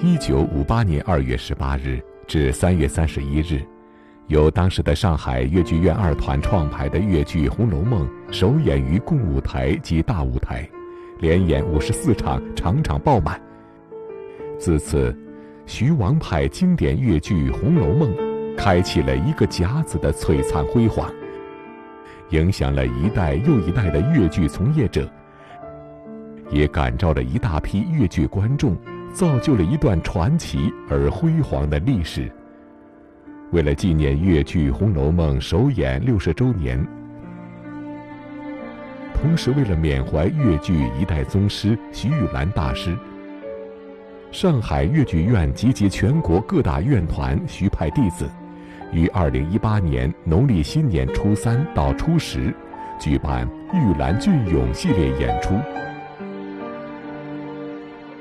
1958年2月18日至3月31日，由当时的上海越剧院二团创排的越剧《红楼梦》首演于共舞台及大舞台，连演54场，场场爆满。自此，徐王派经典越剧《红楼梦》开启了一个甲子的璀璨辉煌，影响了一代又一代的越剧从业者，也感召了一大批越剧观众，造就了一段传奇而辉煌的历史。为了纪念越剧《红楼梦》首演60周年，同时为了缅怀越剧一代宗师徐玉兰大师，上海越剧院集结全国各大院团徐派弟子，于2018年农历新年初3到初10举办玉兰俊勇系列演出。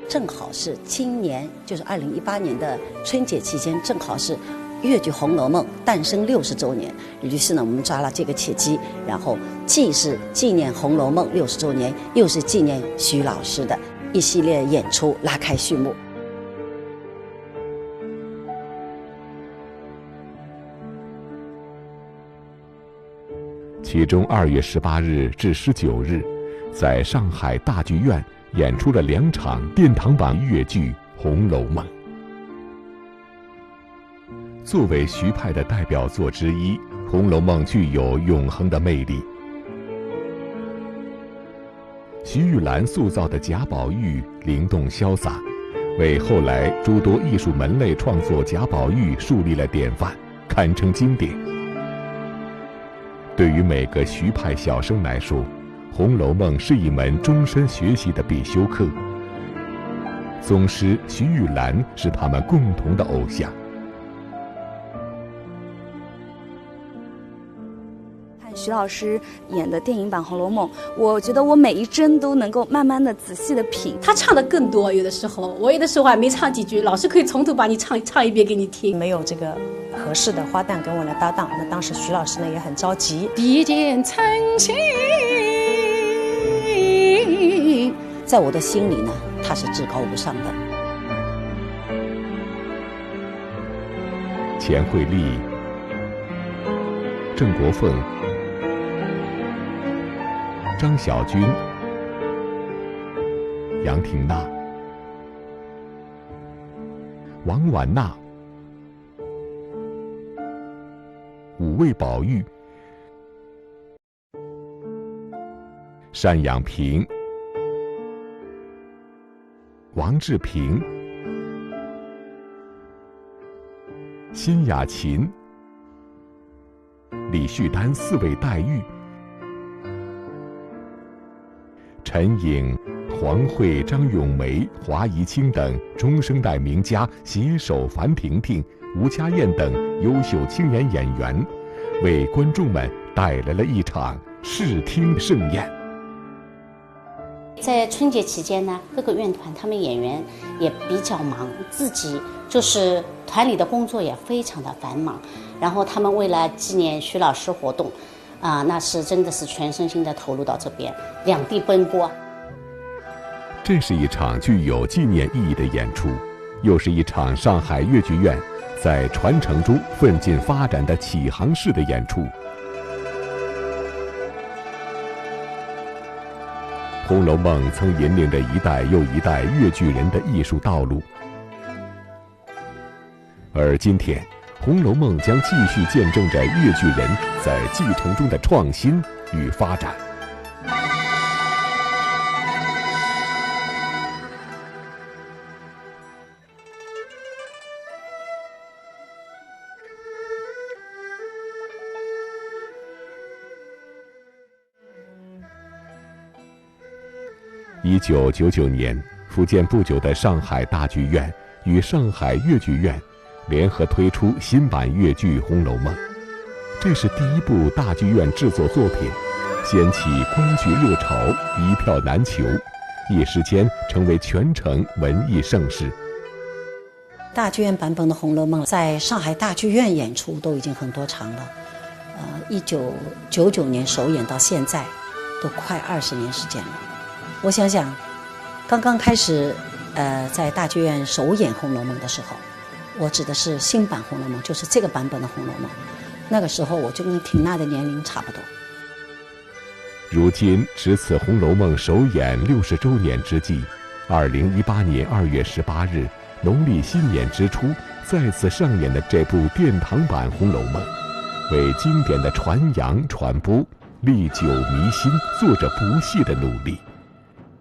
正好是今年，就是2018年的春节期间，正好是越剧《红楼梦》诞生60周年。于是呢，我们抓了这个契机，然后既是纪念《红楼梦》60周年，又是纪念徐老师的一系列演出拉开序幕。其中2月18日至19日，在上海大剧院演出了2场殿堂版越剧《红楼梦》。作为徐派的代表作之一，《红楼梦》具有永恒的魅力。徐玉兰塑造的贾宝玉灵动潇洒，为后来诸多艺术门类创作贾宝玉树立了典范，堪称经典。对于每个徐派小生来说，《红楼梦》是一门终身学习的必修课。宗师徐玉兰是他们共同的偶像。徐老师演的电影版《红楼梦》，我觉得我每一帧都能够慢慢的、仔细的品。他唱的更多，有的时候我有的时候还没唱几句，老师可以从头把你唱一遍给你听。没有这个合适的花旦跟我来搭档，那当时徐老师呢也很着急。一见曾心，在我的心里呢，他是至高无上的。钱惠丽、郑国凤、张小军、杨廷娜、王婉娜、五味宝玉、单养平、王志平、辛雅琴、李旭丹4位黛玉，陈颖、黄慧、张咏梅、华宜清等中生代名家携手樊婷婷、吴家燕等优秀青年演员，为观众们带来了一场视听盛宴。在春节期间呢，各个院团他们演员也比较忙，自己就是团里的工作也非常的繁忙，然后他们为了纪念徐老师活动那是真的是全身心的投入到这边，两地奔波。这是一场具有纪念意义的演出，又是一场上海越剧院在传承中奋进发展的启航式的演出。《红楼梦》曾引领着一代又一代越剧人的艺术道路，而今天，《红楼梦》将继续见证着越剧人在继承中的创新与发展。1999年，福建不久的上海大剧院与上海越剧院联合推出新版越剧《红楼梦》，这是第一部大剧院制作作品，掀起观剧热潮，一票难求，一时间成为全城文艺盛事。大剧院版本的《红楼梦》在上海大剧院演出都已经很多场了，1999年首演到现在都快20年时间了。我想想，刚刚开始在大剧院首演《红楼梦》的时候，我指的是新版《红楼梦》，就是这个版本的《红楼梦》。那个时候我就跟缇娜的年龄差不多。如今值此《红楼梦》首演60周年之际，2018年2月18日，农历新年之初，再次上演的这部殿堂版《红楼梦》，为经典的传扬传播历久弥新做着不懈的努力。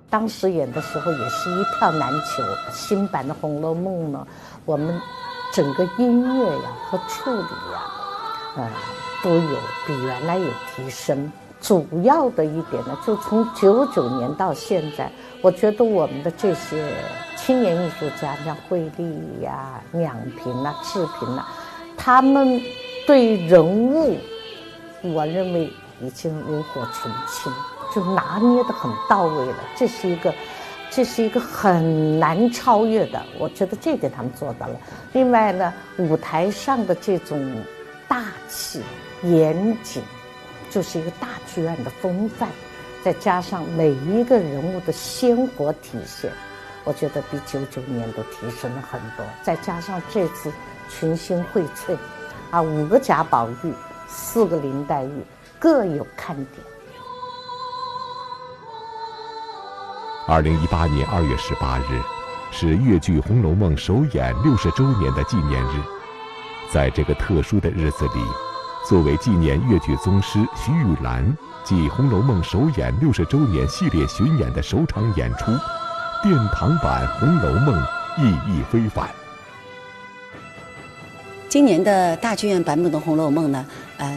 当时演的时候也是一票难求。新版的《红楼梦》呢，我们整个音乐呀和处理呀，都有比原来有提升。主要的一点呢，就从99年到现在，我觉得我们的这些青年艺术家，像惠利呀、两平啊、志平啊，他们对人物，我认为已经炉火纯青，就拿捏得很到位了。这是一个很难超越的，我觉得这点他们做到了。另外呢，舞台上的这种大气严谨，就是一个大剧院的风范，再加上每一个人物的鲜活体现，我觉得比99年都提升了很多。再加上这次群星荟萃，5个贾宝玉，4个林黛玉，各有看点。2018年2月18日，是粤剧《红楼梦》首演60周年的纪念日。在这个特殊的日子里，作为纪念粤剧宗师徐玉兰继《红楼梦》首演60周年系列巡演的首场演出，殿堂版《红楼梦》意义非凡。今年的大剧院版本的《红楼梦》呢，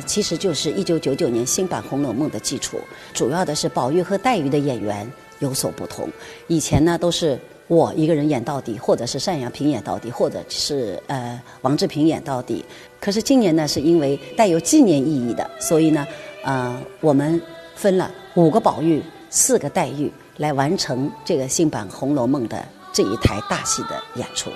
其实就是1999年新版《红楼梦》的基础，主要的是宝玉和黛玉的演员有所不同。以前呢都是我一个人演到底，或者是单阳平演到底，或者是王志平演到底。可是今年呢，是因为带有纪念意义的，所以呢，我们分了5个宝玉、4个黛玉来完成这个新版《红楼梦》的这一台大戏的演出。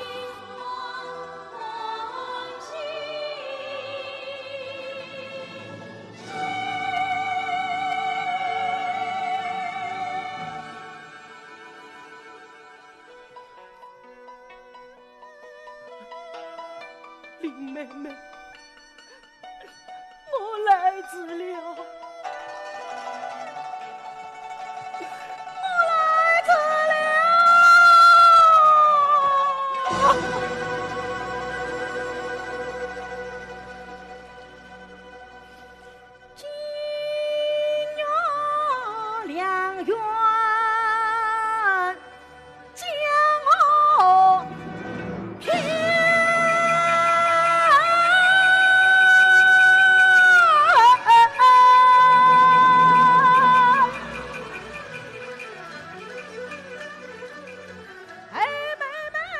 林妹妹，我来迟了，我来迟了。金月良缘将我骗。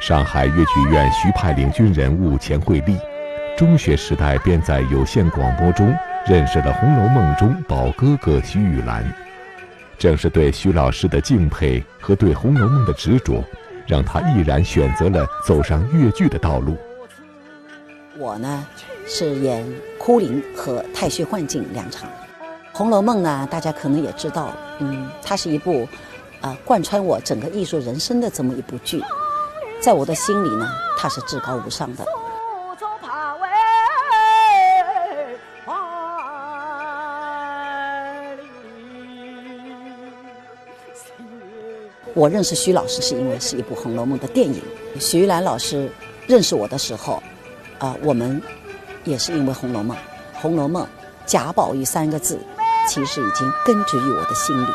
上海粤剧院徐派领军人物钱惠丽，中学时代便在有线广播中认识了《红楼梦》中宝哥哥徐玉兰。正是对徐老师的敬佩和对《红楼梦》的执着，让他毅然选择了走上粤剧的道路。我呢是演哭灵和太虚幻境2场。《红楼梦》呢，大家可能也知道，它是一部贯穿我整个艺术人生的这么一部剧。在我的心里呢，它是至高无上的。我认识徐老师是因为是一部《红楼梦》的电影。徐玉兰老师认识我的时候，我们也是因为《红楼梦》。《红楼梦》贾宝玉3个字，其实已经根植于我的心里。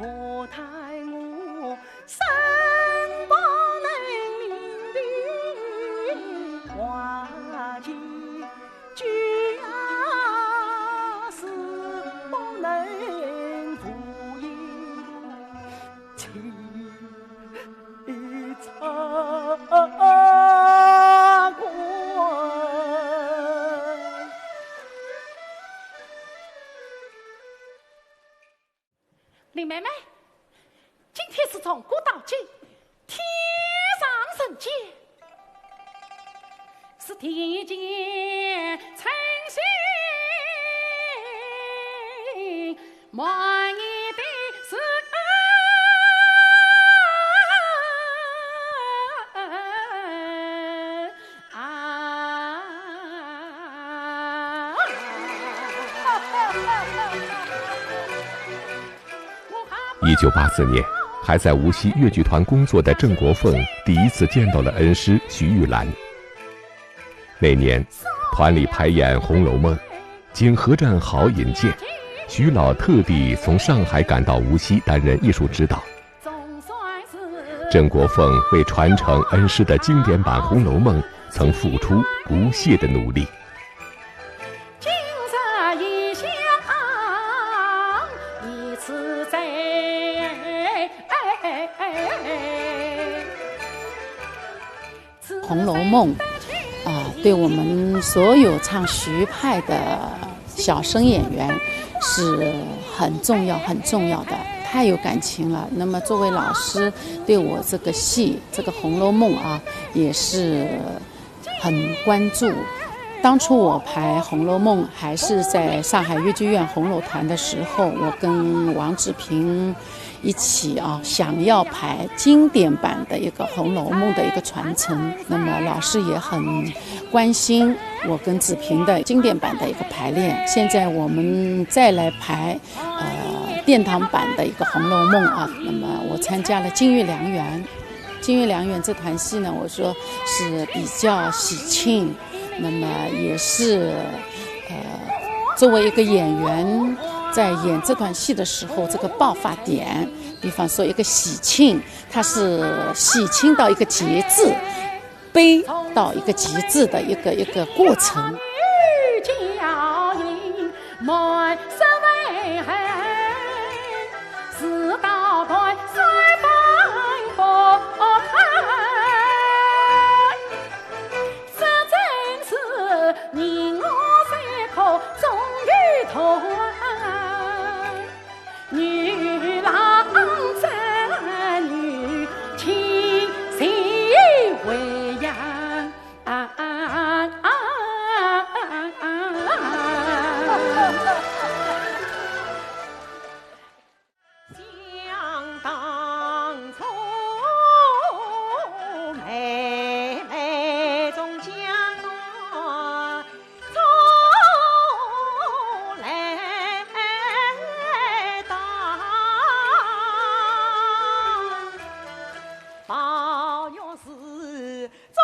可叹我生从古到今，天上人间，是天间诚心满意的是1984年，还在无锡越剧团工作的郑国凤第一次见到了恩师徐玉兰。那年，团里排演《红楼梦》，经何战好引荐，徐老特地从上海赶到无锡担任艺术指导。郑国凤为传承恩师的经典版《红楼梦》，曾付出不懈的努力。《红楼梦》对我们所有唱徐派的小生演员是很重要的，太有感情了。那么作为老师，对我这个戏这个《红楼梦》也是很关注。当初我排《红楼梦》还是在上海越剧院红楼团的时候，我跟王志平一起想要排经典版的一个《红楼梦》的一个传承。那么老师也很关心我跟子平的经典版的一个排练。现在我们再来排殿堂版的一个《红楼梦》那么我参加了《金玉良缘》。《金玉良缘》这团戏呢，我说是比较喜庆，那么也是作为一个演员在演这段戏的时候，这个爆发点，比方说一个喜庆，它是喜庆到一个极致，悲到一个极致的一个过程。女郎织女情深为养想当初妹妹终将我从来到，抱有是终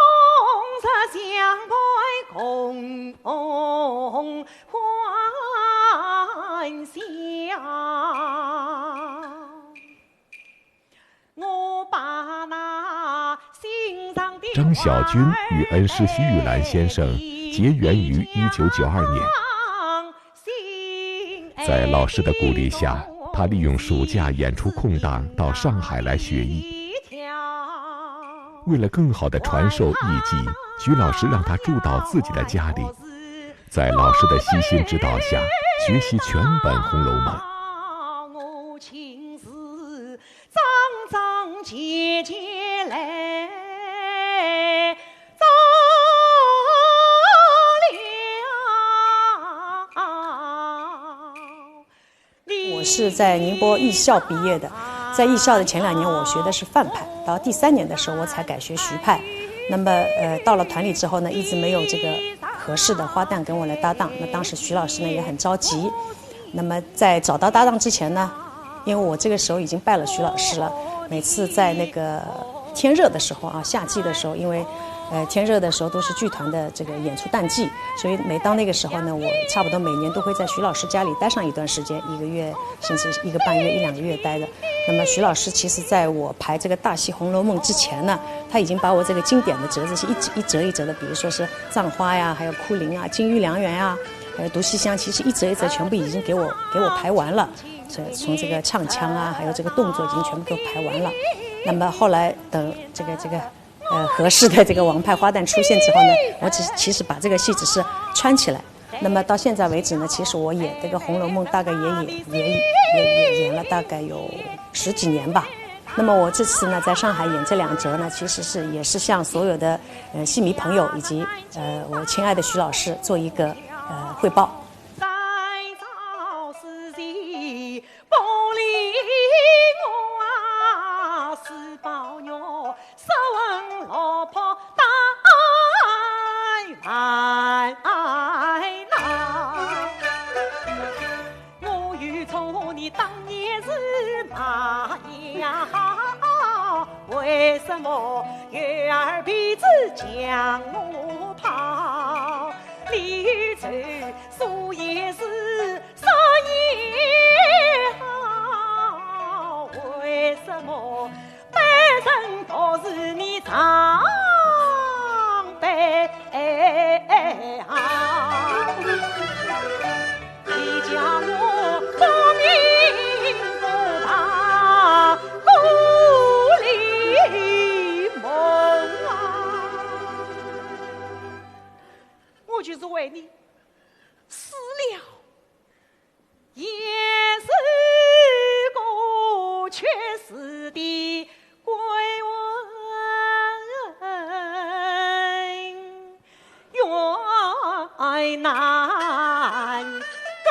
日相陪共欢笑。我把那心上的张小军与恩师徐玉兰先生结缘于1992年，在老师的鼓励下，他利用暑假演出空档到上海来学艺。为了更好地传授艺技，徐老师让他住到自己的家里，在老师的悉心指导下，学习全本《红楼梦》。我情是张张结结来走了。我是在宁波艺校毕业的，在艺校的前2年我学的是范派，到第3年的时候我才改学徐派。那么到了团里之后呢，一直没有这个合适的花旦跟我来搭档。那当时徐老师呢也很着急。那么在找到搭档之前呢，因为我这个时候已经拜了徐老师了，每次在那个天热的时候夏季的时候，因为天热的时候都是剧团的这个演出淡季，所以每当那个时候呢，我差不多每年都会在徐老师家里待上一段时间，1个月甚至1个半月、1、2个月待的。那么徐老师其实在我排这个大戏《红楼梦》之前呢，他已经把我这个经典的折子戏一折一折的，比如说是葬花呀，还有哭灵啊、金玉良缘呀，还有读西厢，其实一折一折全部已经给我排完了。从这个唱腔啊，还有这个动作已经全部给我排完了。那么后来等这个合适的这个王派花旦出现之后呢，我其实把这个戏只是穿起来。那么到现在为止呢，其实我演这个《红楼梦》大概也演了大概有10几年吧。那么我这次呢，在上海演这2折呢，其实也是向所有的戏迷朋友以及我亲爱的徐老师做一个汇报。为什么月儿鼻子将我跑？离愁树也是少也好，为什么半生都是你常悲好？你叫我不明不白我就是为你死了，也是个缺失的归问，冤难告。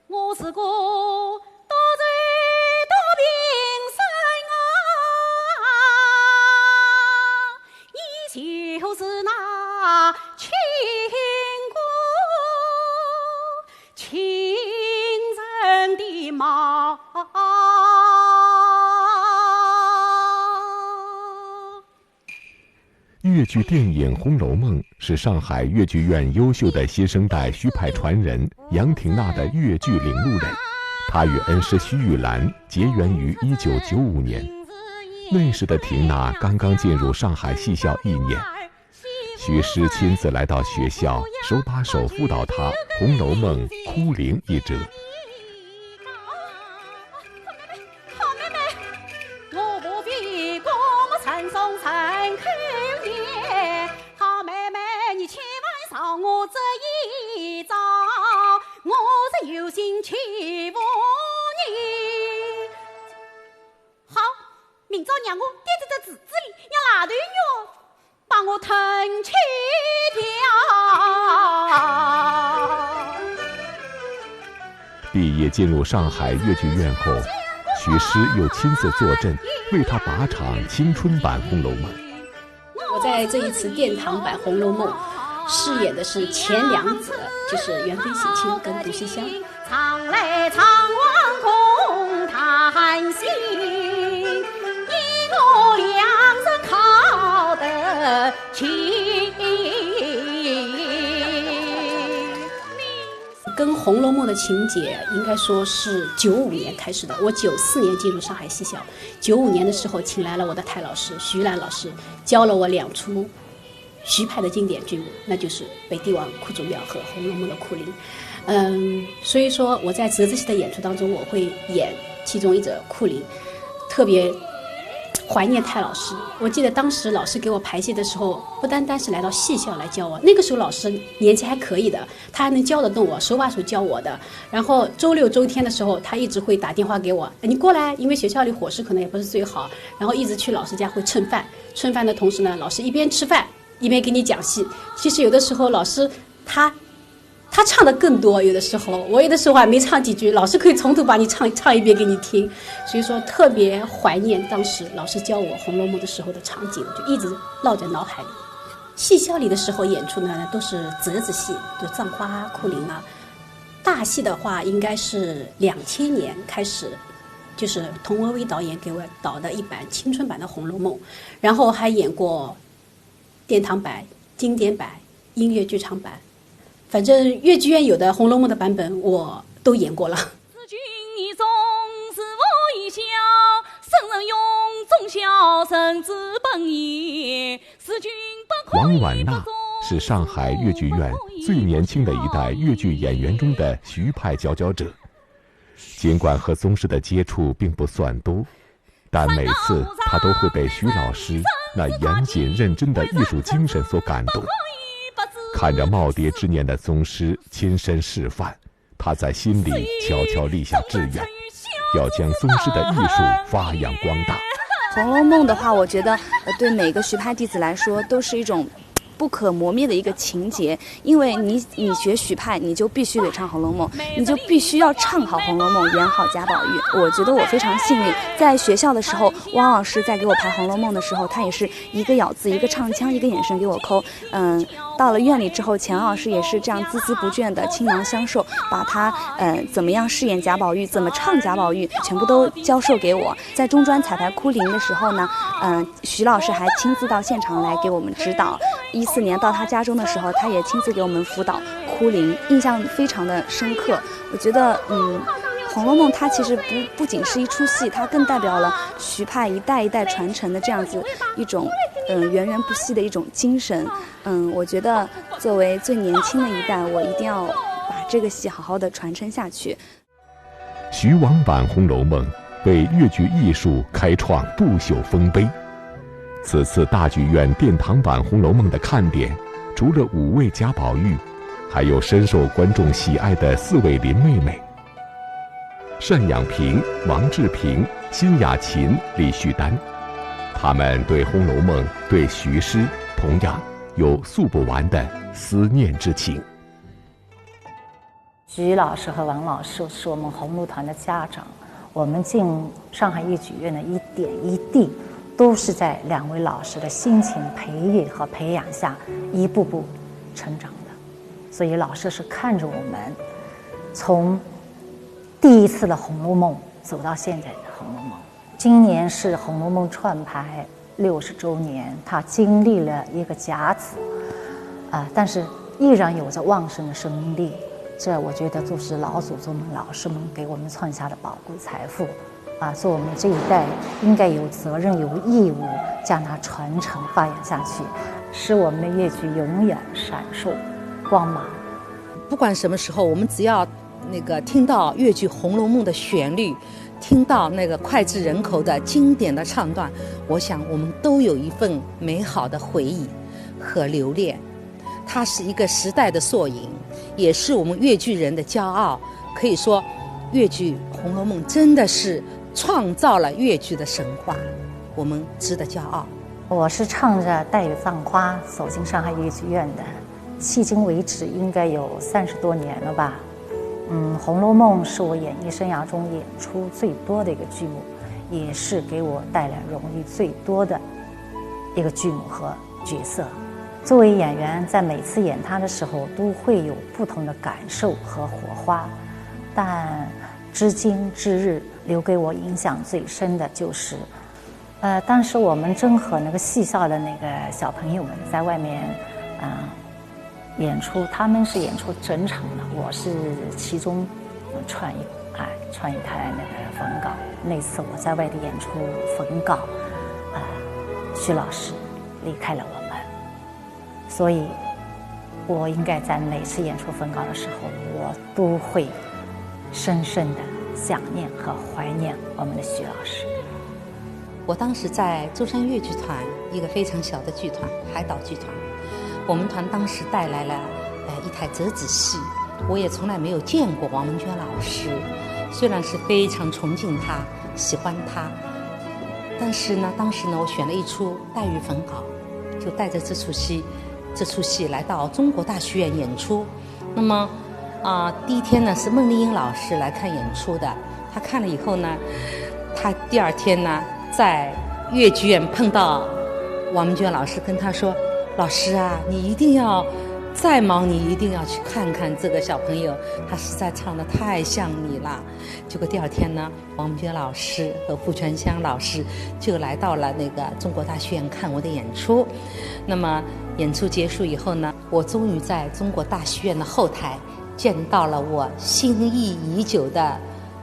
我是个多罪多病生你就是那亲人的妈。粤剧电影《红楼梦》是上海粤剧院优秀的新生代徐派传人杨廷娜的粤剧领路人。她与恩师徐玉兰结缘于1995年，那时的廷娜刚刚进入上海戏校1年。徐师亲自来到学校，手把手辅导她《红楼梦》哭灵一折。我这一招，我是有心欺负你。好，明朝让我掂在这池子里，让哪头鸟把我吞去掉。毕业进入上海粤剧院后，徐师又亲自坐镇，为他把场青春版《红楼梦》。我在这一次殿堂版《红楼梦》饰演的是前2者，就是元妃省亲跟杜西厢。常来常往共谈心，你我2人靠得亲。跟《红楼梦》的情节应该说是95年开始的。我94年进入上海戏校，95年的时候请来了我的太老师徐兰老师，教了我2出徐派的经典剧目，那就是《北帝王哭祖庙》和《红楼梦》的哭灵。所以说我在折子戏的演出当中，我会演其中一则哭灵，特别怀念太老师。我记得当时老师给我排戏的时候，不单单是来到戏校来教我，那个时候老师年纪还可以的，他还能教得动我，手把手教我的。然后周6周天的时候，他一直会打电话给我，你过来，因为学校里伙食可能也不是最好，然后一直去老师家会蹭饭，蹭饭的同时呢，老师一边吃饭一边给你讲戏。其实有的时候老师他唱的更多，有的时候我有的时候还没唱几句，老师可以从头把你唱一遍给你听。所以说特别怀念当时老师教我《红楼梦》的时候的场景，就一直烙在脑海里。戏校里的时候演出呢，都是折子戏，就葬花啊、哭灵啊。大戏的话，应该是2000年开始，就是童文威导演给我导的一版青春版的《红楼梦》，然后还演过殿堂版、经典版、音乐剧场版。反正粤剧院有的《红楼梦》的版本我都演过了。自君一中，自我一笑，圣人永忠孝，圣之本也。是君不可王婉娜是上海粤剧院最年轻的一代粤剧演员中的徐派佼佼者。尽管和宗师的接触并不算多，但每次她都会被徐老师那严谨认真的艺术精神所感动。看着耄耋之年的宗师亲身示范，他在心里悄悄立下志愿，要将宗师的艺术发扬光大。《红楼梦》的话，我觉得对每个徐派弟子来说都是一种不可磨灭的一个情节，因为你学许派，你就必须得唱《红楼梦》，你就必须要唱好《红楼梦》，演好贾宝玉。我觉得我非常幸运，在学校的时候，汪老师在给我排《红楼梦》的时候，他也是一个咬字、一个唱腔、一个眼神给我抠。到了院里之后，钱老师也是这样孜孜不倦的倾囊相授，把他怎么样饰演贾宝玉，怎么唱贾宝玉，全部都教授给我。在中专彩排哭灵的时候呢，徐老师还亲自到现场来给我们指导。14年到他家中的时候，他也亲自给我们辅导哭灵，印象非常的深刻。我觉得《红楼梦》它其实不仅是一出戏，它更代表了徐派一代一代传承的这样子一种源源不息的一种精神。我觉得作为最年轻的一代，我一定要把这个戏好好的传承下去。徐王版《红楼梦》为粤剧艺术开创不朽丰碑。此次大剧院殿堂版《红楼梦》的看点，除了5位贾宝玉，还有深受观众喜爱的4位林妹妹：单养平、王志平、辛雅琴、李旭丹。他们对《红楼梦》、对徐师同样有诉不完的思念之情。徐老师和王老师是我们红楼团的家长，我们进上海豫剧院的一点一滴，都是在2位老师的辛勤培育和培养下一步步成长的。所以老师是看着我们从第一次的《红楼梦》走到现在的《红楼梦》。今年是《红楼梦》串排60周年，它经历了一个甲子，但是依然有着旺盛的生命力。这我觉得就是老祖宗们、老师们给我们创下的宝贵财富。所以我们这一代应该有责任、有义务将它传承发扬下去，使我们的粤剧永远闪烁光芒。不管什么时候，我们只要听到粤剧《红楼梦》的旋律，听到那个脍炙人口的经典的唱段，我想我们都有一份美好的回忆和留恋。它是一个时代的缩影，也是我们粤剧人的骄傲。可以说，粤剧《红楼梦》真的是创造了粤剧的神话，我们值得骄傲。我是唱着《黛玉葬花》走进上海豫剧院的，迄今为止应该有30多年了吧。《红楼梦》是我演艺生涯中演出最多的一个剧目，也是给我带来荣誉最多的一个剧目和角色。作为演员，在每次演它的时候都会有不同的感受和火花，但至今之日留给我影响最深的就是当时我们正和那个戏校的那个小朋友们在外面演出，他们是演出整场的，我是其中串一台那个冯稿。那次我在外地演出冯稿，徐老师离开了我们，所以我应该在每次演出冯稿的时候，我都会深深的想念和怀念我们的徐老师。我当时在舟山粤剧团，一个非常小的剧团，海岛剧团。我们团当时带来了一台折子戏，我也从来没有见过王文娟老师，虽然是非常崇敬她、喜欢她，但是呢，当时呢，我选了一出《黛玉焚稿》，就带着这出戏来到中国大剧院演出。那么第一天呢是孟丽英老师来看演出的，她看了以后呢，她第2天呢在粤剧院碰到王文娟老师，跟她说：“老师啊，你一定要再忙，你一定要去看看这个小朋友，他实在唱得太像你了。”结果第2天呢，王文娟老师和傅全香老师就来到了那个中国大剧院看我的演出。那么演出结束以后呢，我终于在中国大剧院的后台见到了我心意已久的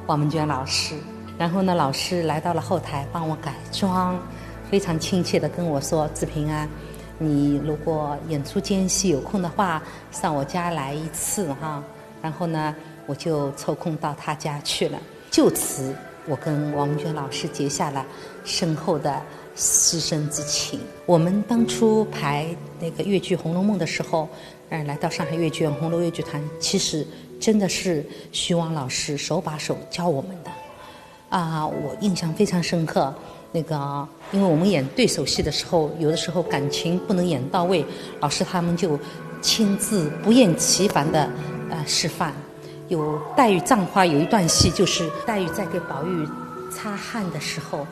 王文娟老师。然后呢，老师来到了后台帮我改装，非常亲切地跟我说：“志平啊，你如果演出间隙有空的话，上我家来一次哈。”然后呢，我就抽空到他家去了。就此，我跟王文娟老师结下了深厚的师生之情。我们当初排那个越剧《红楼梦》的时候，来到上海越剧院红楼越剧团，其实真的是徐王老师手把手教我们的。我印象非常深刻。因为我们演对手戏的时候，有的时候感情不能演到位，老师他们就亲自不厌其烦的示范。有黛玉葬花有一段戏，就是黛玉在给宝玉擦汗的时候，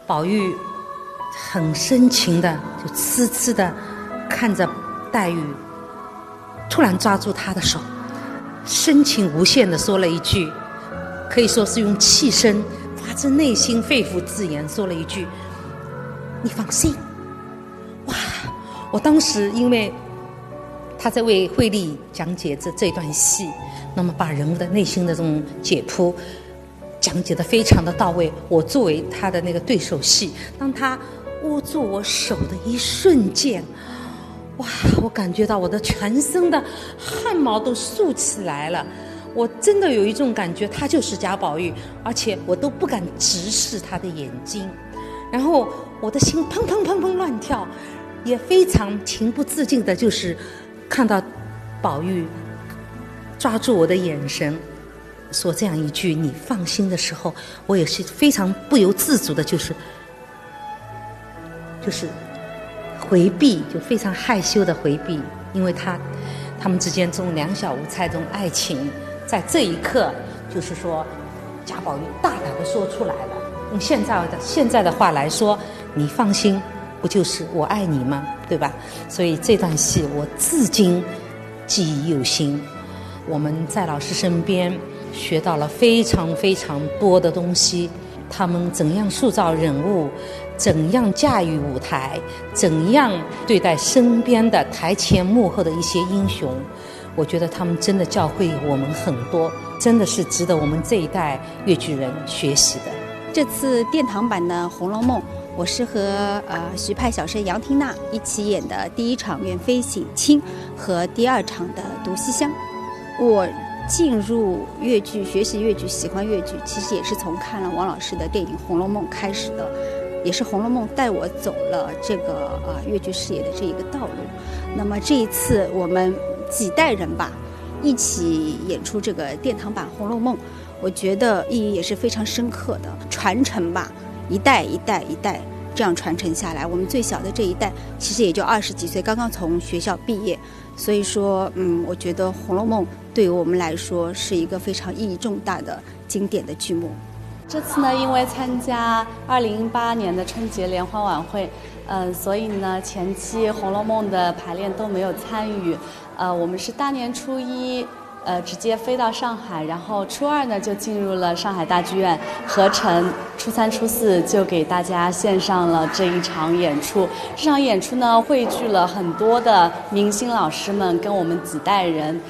宝玉很深情的就痴痴的看着黛玉，突然抓住她的手，深情无限的说了一句，可以说是用气声发自内心肺腑之言说了一句：“你放心。”哇！我当时因为他在为惠丽讲解这段戏，那么把人物的内心的这种解剖讲解得非常的到位。我作为他的那个对手戏，当他握住我手的一瞬间，哇！我感觉到我的全身的汗毛都竖起来了。我真的有一种感觉，他就是贾宝玉，而且我都不敢直视他的眼睛，然后我的心砰砰砰砰乱跳，也非常情不自禁的，就是看到宝玉抓住我的眼神，说这样一句“你放心”的时候，我也是非常不由自主的，就是回避，就非常害羞的回避，因为他们之间这种两小无猜这种爱情。在这一刻，就是说，贾宝玉大胆地说出来了。用现在的话来说，你放心，不就是我爱你吗？对吧？所以这段戏我至今记忆犹新。我们在老师身边学到了非常非常多的东西，他们怎样塑造人物，怎样驾驭舞台，怎样对待身边的台前幕后的一些英雄。我觉得他们真的教会我们很多，真的是值得我们这一代越剧人学习的。这次殿堂版的《红楼梦》，我是和徐派小生杨缇娜一起演的第一场元妃省亲和第二场的毒西厢。我进入越剧，学习越剧，喜欢越剧，其实也是从看了王老师的电影《红楼梦》开始的，也是《红楼梦》带我走了这个越剧事业的这一个道路。那么这一次我们几代人吧，一起演出这个殿堂版《红楼梦》，我觉得意义也是非常深刻的，传承吧，一代一代一代这样传承下来。我们最小的这一代其实也就20几岁，刚刚从学校毕业，所以说我觉得《红楼梦》对于我们来说是一个非常意义重大的经典的剧目。这次呢，因为参加2018年的春节联欢晚会，所以呢前期《红楼梦》的排练都没有参与。我们是大年初一直接飞到上海，然后初二呢就进入了上海大剧院合成，初三初四就给大家献上了这一场演出。这场演出呢汇聚了很多的明星老师们跟我们几代人，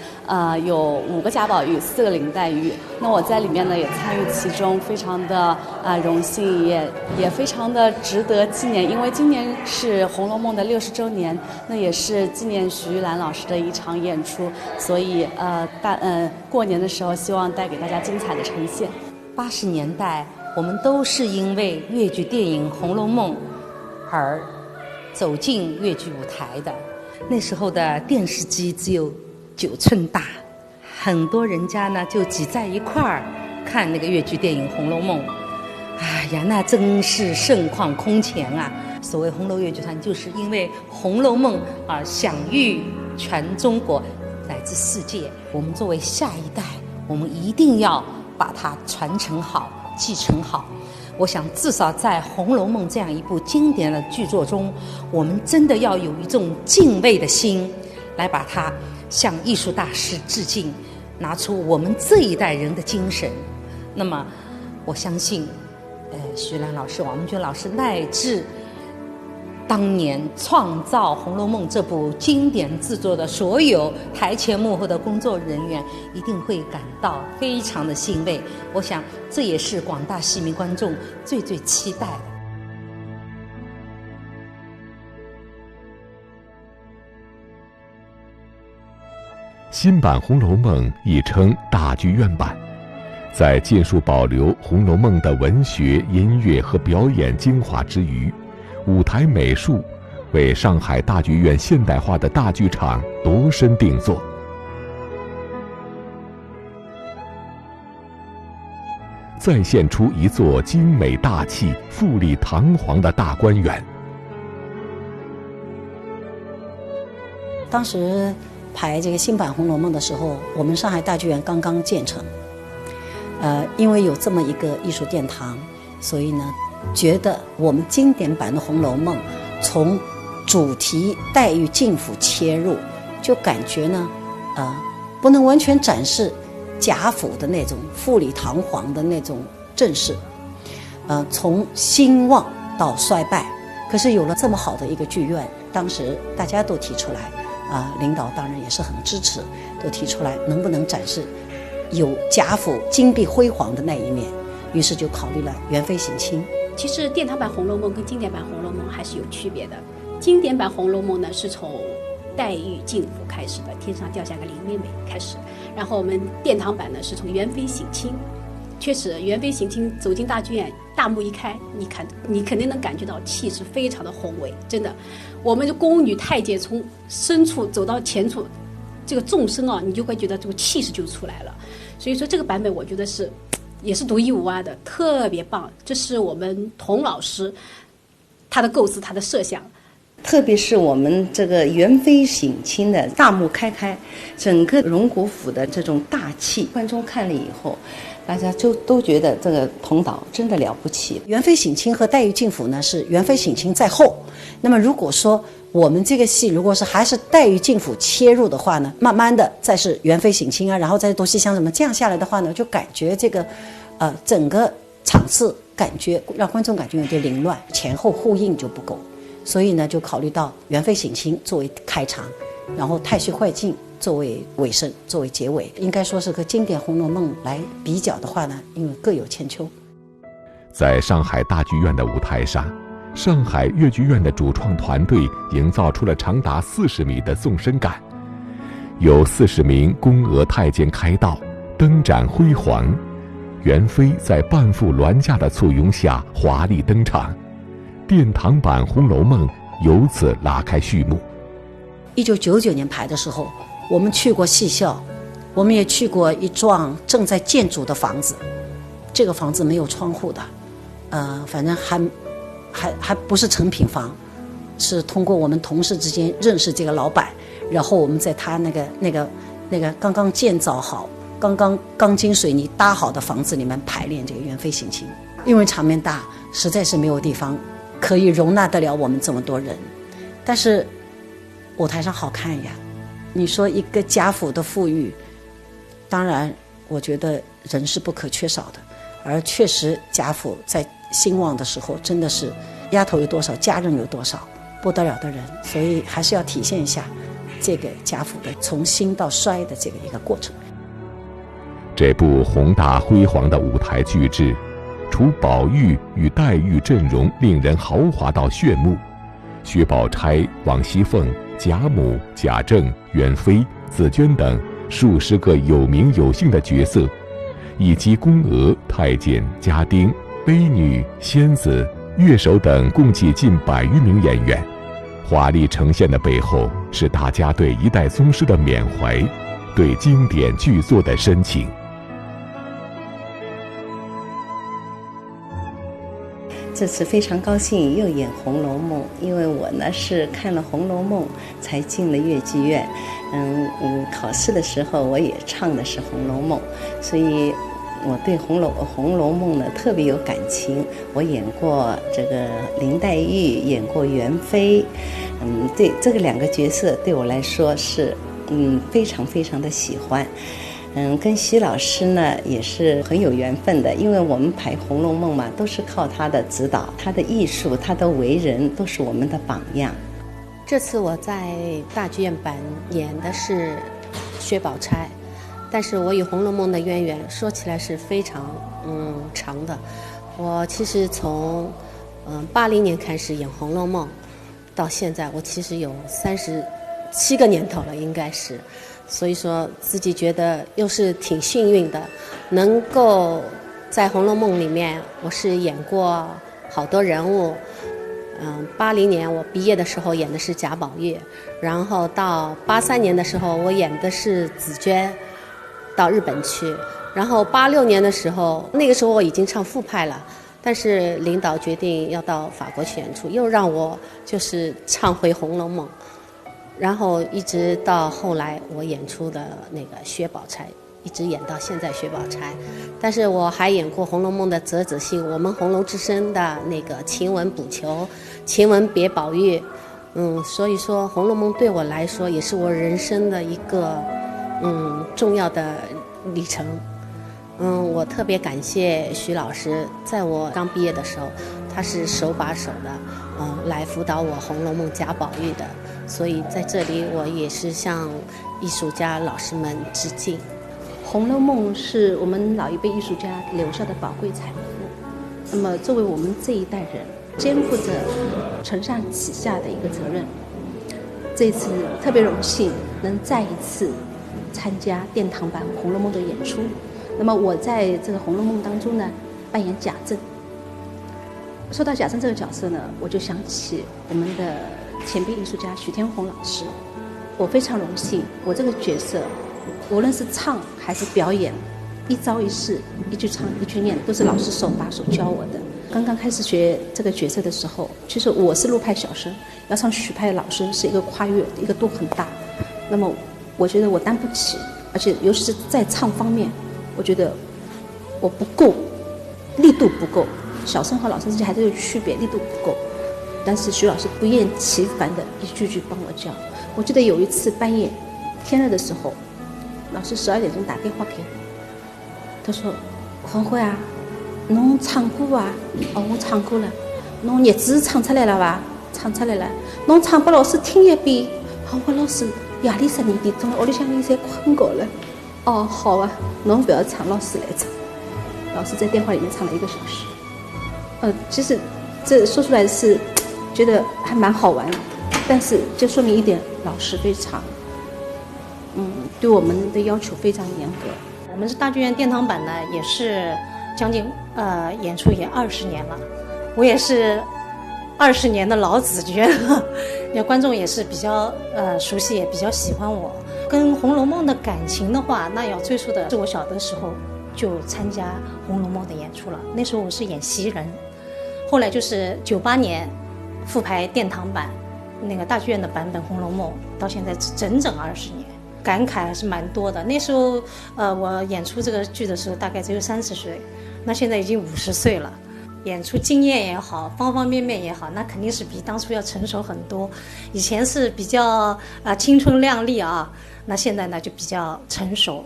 有5个贾宝玉，4个林黛玉。那我在里面呢也参与其中，非常的荣幸，也非常的值得纪念。因为今年是《红楼梦》的60周年，那也是纪念徐玉兰老师的一场演出，所以过年的时候希望带给大家精彩的呈现。80年代我们都是因为越剧电影《红楼梦》而走进越剧舞台的。那时候的电视机只有9寸大，很多人家呢就挤在一块儿看那个越剧电影《红楼梦》。哎呀，那真是盛况空前啊！所谓红楼越剧团，就是因为《红楼梦》而享誉全中国乃至世界。我们作为下一代，我们一定要把它传承好，继承好。我想至少在《红楼梦》这样一部经典的剧作中，我们真的要有一种敬畏的心，来把它向艺术大师致敬，拿出我们这一代人的精神。那么我相信徐兰老师、王文娟老师乃至当年创造《红楼梦》这部经典制作的所有台前幕后的工作人员，一定会感到非常的欣慰。我想这也是广大戏迷观众最最期待的。新版《红楼梦》亦称大剧院版，在尽数保留《红楼梦》的文学、音乐和表演精华之余，舞台美术为上海大剧院现代化的大剧场度身定做。再现出一座精美大气、富丽堂皇的大观园。当时排这个新版《红楼梦》的时候，我们上海大剧院刚刚建成，因为有这么一个艺术殿堂，所以呢，觉得我们经典版的《红楼梦》从主题黛玉进府切入，就感觉呢，不能完全展示贾府的那种富丽堂皇的那种阵势，从兴旺到衰败。可是有了这么好的一个剧院，当时大家都提出来，领导当然也是很支持，都提出来能不能展示有贾府金碧辉煌的那一面，于是就考虑了元妃省亲。其实殿堂版《红楼梦》跟经典版《红楼梦》还是有区别的。经典版《红楼梦》呢是从黛玉进府开始的，天上掉下个林妹妹开始，然后我们殿堂版呢是从元妃省亲。确实，元妃省亲走进大剧院，大幕一开，你肯定能感觉到气势非常的宏伟，真的。我们的宫女太监从深处走到前处，这个纵深你就会觉得这个气势就出来了。所以说这个版本我觉得也是独一无二的，特别棒。这是我们童老师他的构思，他的设想。特别是我们这个元妃省亲的大幕开，整个荣国府的这种大气，观众看了以后，大家就都觉得这个童导真的了不起。元妃省亲和黛玉进府呢是元妃省亲在后，那么如果说我们这个戏如果是还是黛玉进府切入的话呢，慢慢的再是元妃省亲然后再多西厢什么，这样下来的话呢，就感觉这个整个场次感觉让观众感觉有点凌乱，前后呼应就不够。所以呢，就考虑到元妃省亲作为开场，然后太虚幻境作为尾声，作为结尾，应该说是和经典《红楼梦》来比较的话呢，因为各有千秋。在上海大剧院的舞台上，上海越剧院的主创团队营造出了长达40米的纵深感，有40名宫娥太监开道，灯盏辉煌，元妃在半副銮驾的簇拥下华丽登场。殿堂版《红楼梦》由此拉开序幕。1999年排的时候，我们去过戏校，我们也去过一幢正在建筑的房子，这个房子没有窗户的，反正还不是成品房，是通过我们同事之间认识这个老板，然后我们在他那个刚刚建造好、刚刚钢筋水泥搭好的房子里面排练这个元妃省亲，因为场面大，实在是没有地方可以容纳得了我们这么多人，但是舞台上好看呀。你说一个贾府的富裕，当然我觉得人是不可缺少的，而确实贾府在兴旺的时候真的是丫头有多少家人有多少不得了的人，所以还是要体现一下这个贾府的从兴到衰的这个一个过程。这部宏大辉煌的舞台巨制，除宝玉与黛玉阵容令人豪华到炫目，薛宝钗、王熙凤、贾母、贾政、元妃、紫娟等数十个有名有姓的角色，以及宫娥、太监、家丁、悲女、仙子、乐手等共计近100余名演员，华丽呈现的背后是大家对一代宗师的缅怀，对经典巨作的深情。这次非常高兴又演《红楼梦》，因为我呢是看了《红楼梦》才进了越剧院。考试的时候我也唱的是《红楼梦》，所以我对《红楼梦》呢特别有感情。我演过这个林黛玉，演过元妃，对这个2个角色对我来说是非常非常的喜欢。跟徐老师呢也是很有缘分的，因为我们排《红楼梦》嘛，都是靠他的指导，他的艺术，他的为人都是我们的榜样。这次我在大剧院版演的是薛宝钗，但是我与《红楼梦》的渊源说起来是非常长的。我其实从80年开始演《红楼梦》，到现在我其实有37个年头了，应该是。所以说自己觉得又是挺幸运的，能够在《红楼梦》里面，我是演过好多人物。80年我毕业的时候演的是贾宝玉，然后到83年的时候我演的是紫娟，到日本去。然后86年的时候，那个时候我已经唱副派了，但是领导决定要到法国去演出，又让我就是唱回《红楼梦》，然后一直到后来我演出的那个薛宝钗，一直演到现在薛宝钗。但是我还演过《红楼梦》的泽子兴，我们红楼之声的那个晴雯补球，晴雯别宝玉。所以说《红楼梦》对我来说也是我人生的一个重要的里程。我特别感谢徐老师，在我刚毕业的时候，他是手把手的来辅导我《红楼梦》贾宝玉的，所以在这里我也是向艺术家老师们致敬。《红楼梦》是我们老一辈艺术家留下的宝贵财富，那么作为我们这一代人，肩负着承上启下的一个责任。这一次特别荣幸能再一次参加殿堂版《红楼梦》的演出。那么我在这个《红楼梦》当中呢，扮演贾政。说到贾政这个角色呢，我就想起我们的前辈艺术家许天鸿老师。我非常荣幸，我这个角色无论是唱还是表演，一招一式，一句唱一句念，都是老师手把手教我的。刚刚开始学这个角色的时候，其实我是陆派小生，要唱许派老生是一个跨越，一个度很大。那么我觉得我担不起，而且尤其是在唱方面，我觉得我不够，力度不够。小生和老生之间还是有区别，力度不够。但是徐老师不厌其烦的一句句帮我教。我记得有一次半夜天热的时候，老师12点钟打电话给我，他说：“黄慧啊，侬唱歌啊？”“哦，我唱歌了。”“侬日子唱出来了吧？”“唱出来了。”“侬唱给老师听一遍。”“好，我老师夜里12点钟了，屋里向人侪困觉了。”“哦，好啊，侬不要唱，老师来唱。”老师在电话里面唱了1个小时。其实这说出来是觉得还蛮好玩，但是就说明一点，老师非常对我们的要求非常严格。我们是大剧院殿堂版呢，也是将近演出也20年了，我也是20年的老紫娟了，那观众也是比较熟悉，也比较喜欢我。跟《红楼梦》的感情的话，那要追溯的是我小的时候就参加《红楼梦》的演出了，那时候我是演袭人，后来就是98年复排殿堂版那个大剧院的版本《红楼梦》，到现在整整20年。感慨还是蛮多的。那时候，我演出这个剧的时候，大概只有30岁，那现在已经50岁了。演出经验也好，方方面面也好，那肯定是比当初要成熟很多。以前是比较青春靓丽啊，那现在呢就比较成熟，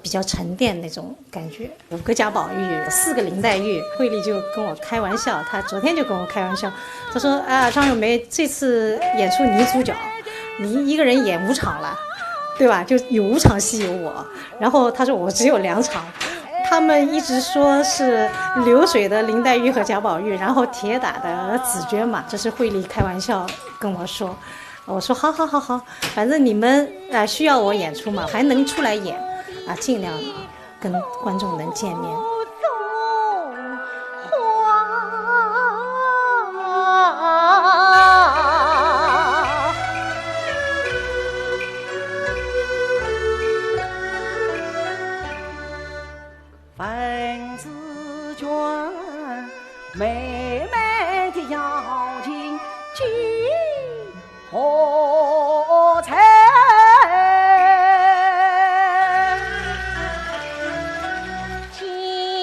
比较沉淀那种感觉。5个贾宝玉，4个林黛玉，慧丽就跟我开玩笑，她昨天就跟我开玩笑，她说：“张咏梅这次演出你主角，你一个人演5场了。”对吧？就有5场戏有我，然后他说我只有2场，他们一直说是流水的林黛玉和贾宝玉，然后铁打的紫娟嘛，这是慧丽开玩笑跟我说，我说好，反正你们需要我演出嘛，还能出来演尽量跟观众能见面。粉紫娟，妹妹的要紧金和彩，金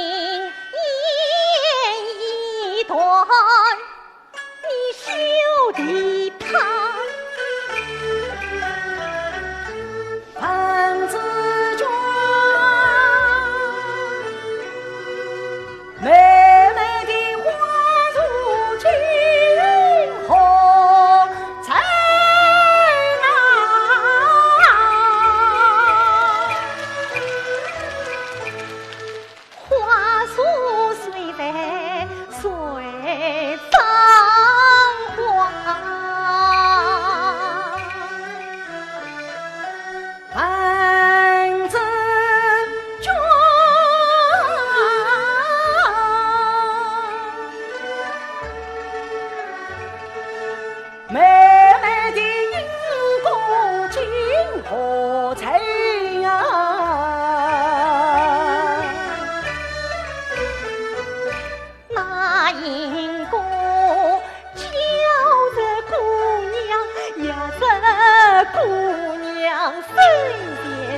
身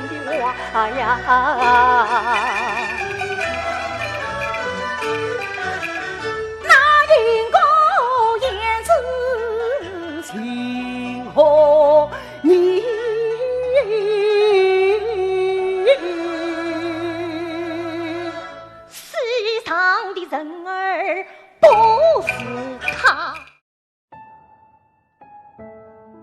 边的娃呀。那云高言辞情何你世上的人儿不是他。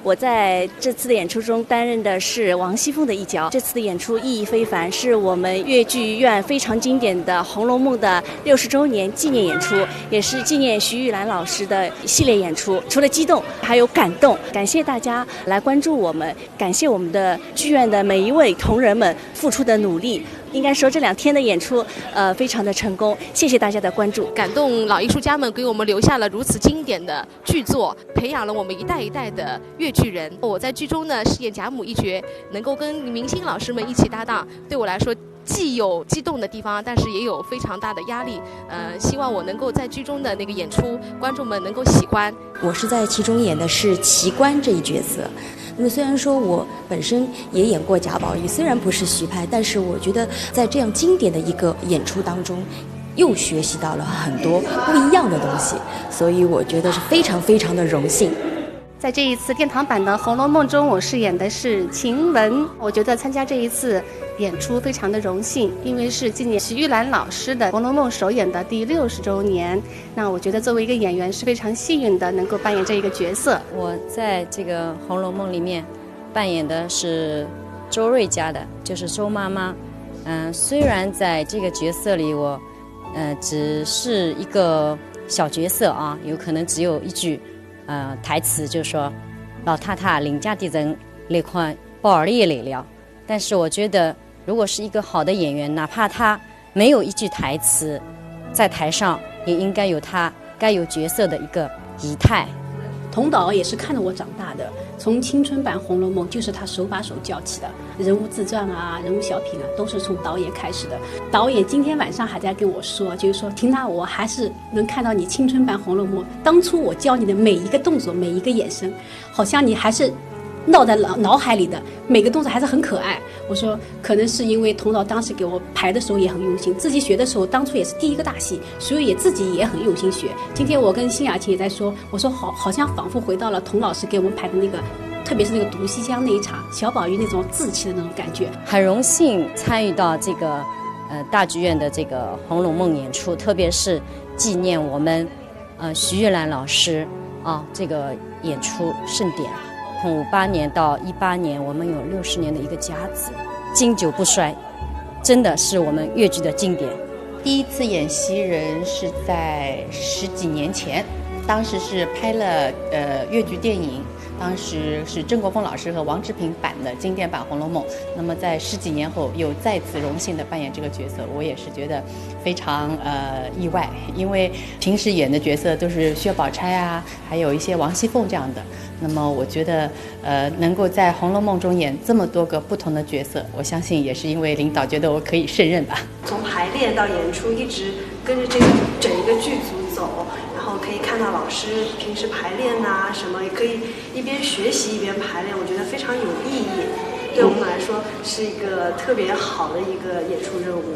我在这次的演出中担任的是王熙凤的一角。这次的演出意义非凡，是我们粤剧院非常经典的《红楼梦》的60周年纪念演出，也是纪念徐玉兰老师的系列演出。除了激动，还有感动。感谢大家来关注我们，感谢我们的剧院的每一位同仁们付出的努力。应该说这2天的演出，非常的成功，谢谢大家的关注。感动老艺术家们给我们留下了如此经典的剧作，培养了我们一代一代的粤剧人。我在剧中呢饰演贾母一角，能够跟明星老师们一起搭档，对我来说既有激动的地方，但是也有非常大的压力。希望我能够在剧中的那个演出，观众们能够喜欢。我是在其中演的是奇观这一角色。那么虽然说我本身也演过贾宝玉，虽然不是徐派，但是我觉得在这样经典的一个演出当中，又学习到了很多不一样的东西，所以我觉得是非常非常的荣幸。在这一次殿堂版的《红楼梦》中，我饰演的是晴雯。我觉得参加这一次演出非常的荣幸，因为是纪念徐玉兰老师的《红楼梦》首演的第60周年。那我觉得作为一个演员是非常幸运的，能够扮演这一个角色。我在这个《红楼梦》里面扮演的是周瑞家的，就是周妈妈。虽然在这个角色里我只是一个小角色啊，有可能只有一句台词，就是说老太太领家的人那块包儿也来了。但是我觉得如果是一个好的演员，哪怕他没有一句台词，在台上也应该有他该有角色的一个仪态。童导也是看着我长大的，从青春版《红楼梦》就是他手把手教起的，人物自传啊、人物小品啊，都是从导演开始的。导演今天晚上还在跟我说，就是说缇娜，我还是能看到你青春版《红楼梦》当初我教你的每一个动作、每一个眼神，好像你还是烙在脑海里的，每个动作还是很可爱。我说可能是因为童导当时给我排的时候也很用心，自己学的时候当初也是第一个大戏，所以也自己也很用心学。今天我跟辛雅琴也在说，我说好像仿佛回到了童老师给我们排的那个，特别是那个毒西厢那一场，小宝玉那种稚气的那种感觉。很荣幸参与到这个大剧院的这个《红楼梦》演出，特别是纪念我们徐玉兰老师这个演出盛典。从58年到18年，我们有60年的一个甲子，经久不衰，真的是我们粤剧的经典。第一次演袭人是在10几年前，当时是拍了粤剧电影，当时是郑国峰老师和王志平版的经典版《红楼梦》。那么在10几年后又再次荣幸的扮演这个角色，我也是觉得非常意外，因为平时演的角色都是薛宝钗啊，还有一些王熙凤这样的。那么我觉得能够在《红楼梦》中演这么多个不同的角色，我相信也是因为领导觉得我可以胜任吧。从排练到演出一直跟着这个整一个剧组走，然后可以看到老师平时排练啊什么，也可以一边学习一边排练，我觉得非常有意义，对我们来说是一个特别好的一个演出任务。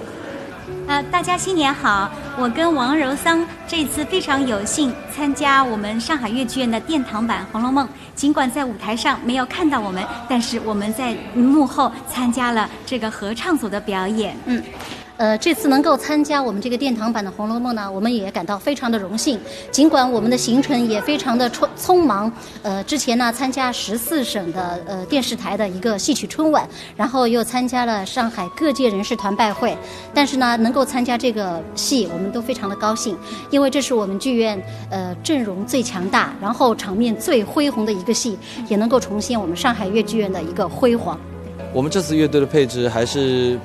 大家新年好！我跟王柔桑这次非常有幸参加我们上海粤剧院的殿堂版《红楼梦》。尽管在舞台上没有看到我们，但是我们在幕后参加了这个合唱组的表演。这次能够参加我们这个殿堂版的《红楼梦》呢，我们也感到非常的荣幸。尽管我们的行程也非常的匆忙，之前呢参加14省的电视台的一个戏曲春晚，然后又参加了上海各界人士团拜会，但是呢能够参加这个戏，我们都非常的高兴，因为这是我们剧院阵容最强大，然后场面最恢宏的一个戏，也能够重现我们上海粤剧院的一个辉煌。我们这次乐队的配置还是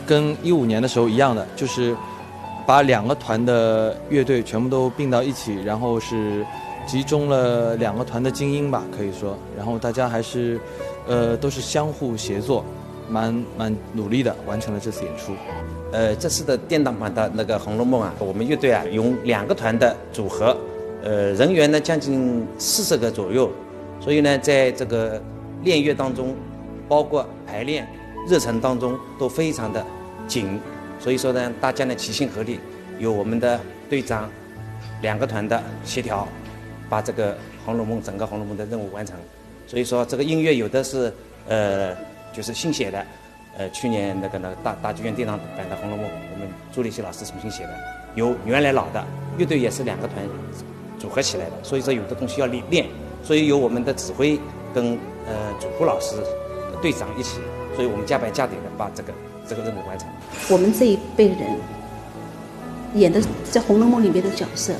跟15年的时候一样的，就是把2个团的乐队全部都并到一起，然后是集中了2个团的精英吧，可以说，然后大家还是都是相互协作，蛮努力的完成了这次演出。这次的殿堂版的那个《红楼梦》啊，我们乐队啊用2个团的组合，人员呢将近40个左右，所以呢在这个练乐当中包括排练热程当中都非常的紧，所以说呢，大家呢齐心合力，有我们的队长2个团的协调，把这个整个《红楼梦》的任务完成。所以说这个音乐有的是就是新写的，去年那个大剧院殿堂版的《红楼梦》，我们朱立希老师重新写的，有原来老的，乐队也是2个团组合起来的，所以说有的东西要练，所以有我们的指挥跟主胡老师、队长一起，所以我们加班加点的把这个任务完成。我们这一辈人演的在《红楼梦》里面的角色，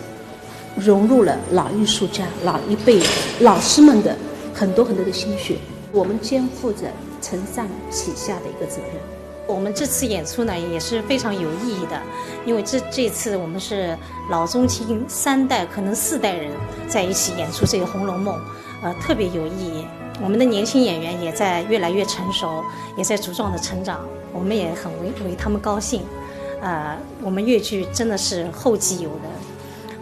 融入了老艺术家、老一辈老师们的很多的心血，我们肩负着承上启下的一个责任。我们这次演出呢也是非常有意义的，因为这次我们是老中青3代，可能4代人在一起演出这个《红楼梦》，特别有意义。我们的年轻演员也在越来越成熟，也在茁壮的成长，我们也很为他们高兴。我们粤剧真的是后继有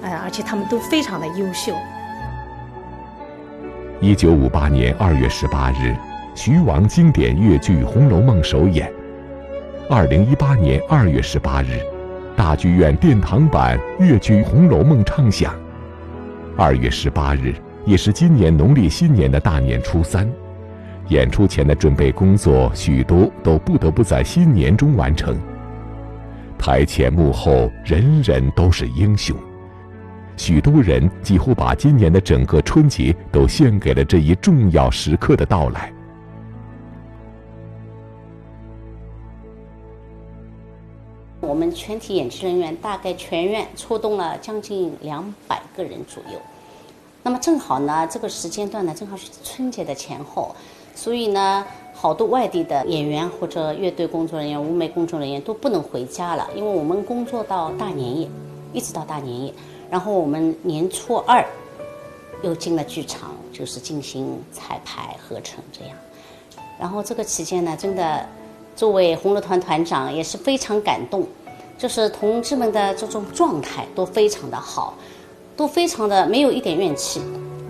人，而且他们都非常的优秀。1958年2月18日，徐王经典粤剧《红楼梦》首演。2018年2月18日，大剧院殿堂版粤剧《红楼梦》唱响。2月18日，也是今年农历新年的大年初3。演出前的准备工作，许多都不得不在新年中完成。台前幕后，人人都是英雄。许多人几乎把今年的整个春节都献给了这一重要时刻的到来。我们全体演职人员大概全院出动了将近200个人左右。那么正好呢，这个时间段呢，正好是春节的前后，所以呢，好多外地的演员或者乐队工作人员、舞美工作人员都不能回家了，因为我们工作到大年夜，一直到大年夜，然后我们年初2又进了剧场，就是进行彩排、合成这样。然后这个期间呢，真的作为红楼团团长也是非常感动，就是同志们的这种状态都非常的好，都非常的没有一点怨气，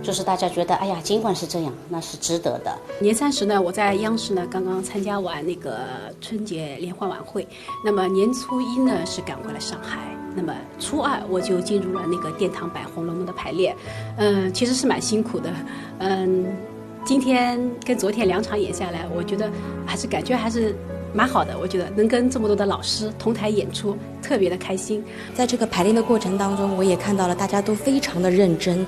就是大家觉得哎呀，尽管是这样，那是值得的。年30呢，我在央视呢刚刚参加完那个春节联欢晚会，那么年初1呢是赶回了上海，那么初2我就进入了那个殿堂版《红楼梦》的排练，其实是蛮辛苦的，今天跟昨天2场演下来，我觉得感觉还是蛮好的。我觉得能跟这么多的老师同台演出，特别的开心。在这个排练的过程当中，我也看到了大家都非常的认真，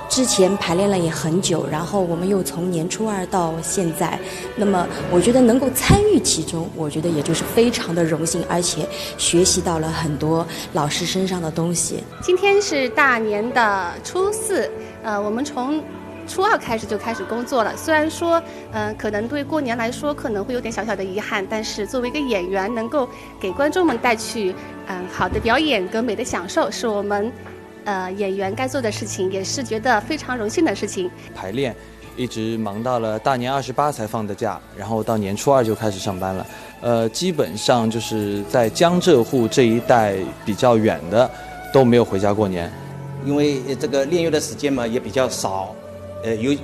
之前排练了也很久，然后我们又从年初2到现在，那么我觉得能够参与其中，我觉得也就是非常的荣幸，而且学习到了很多老师身上的东西。今天是大年的初4，我们从初2开始就开始工作了。虽然说，可能对过年来说可能会有点小小的遗憾，但是作为一个演员，能够给观众们带去好的表演跟美的享受，是我们演员该做的事情，也是觉得非常荣幸的事情。排练一直忙到了大年28才放的假，然后到年初2就开始上班了。基本上就是在江浙沪这一带比较远的都没有回家过年，因为这个练乐的时间嘛也比较少。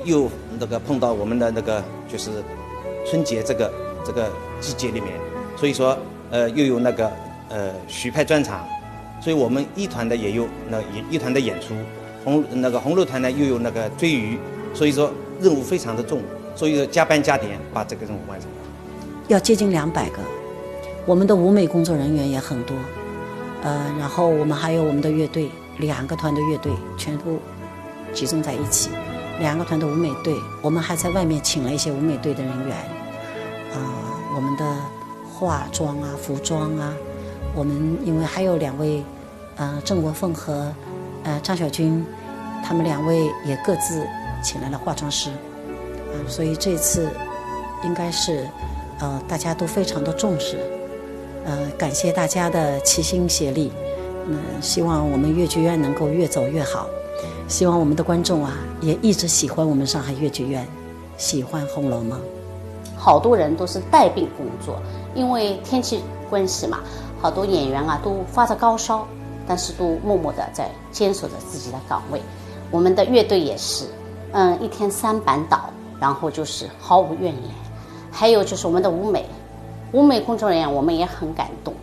又那个碰到我们的那个就是春节这个季节里面，所以说又有那个徐派专场，所以我们一团的也有一团的演出，红楼团呢又有那个追鱼，所以说任务非常的重，所以说加班加点把这个任务完成了。要接近200个，我们的舞美工作人员也很多，然后我们还有我们的乐队，2个团的乐队全部集中在一起。2个团的舞美队，我们还在外面请了一些舞美队的人员，我们的化妆啊、服装啊，我们因为还有2位，郑国凤和张小军，他们2位也各自请来了化妆师，所以这次应该是大家都非常的重视，感谢大家的齐心协力，希望我们粤剧院能够越走越好。希望我们的观众也一直喜欢我们上海粤剧院，喜欢《红楼梦》。好多人都是带病工作，因为天气关系嘛，好多演员都发着高烧，但是都默默地在坚守着自己的岗位。我们的乐队也是，一天3班倒，然后就是毫无怨言。还有就是我们的舞美工作人员，我们也很感动。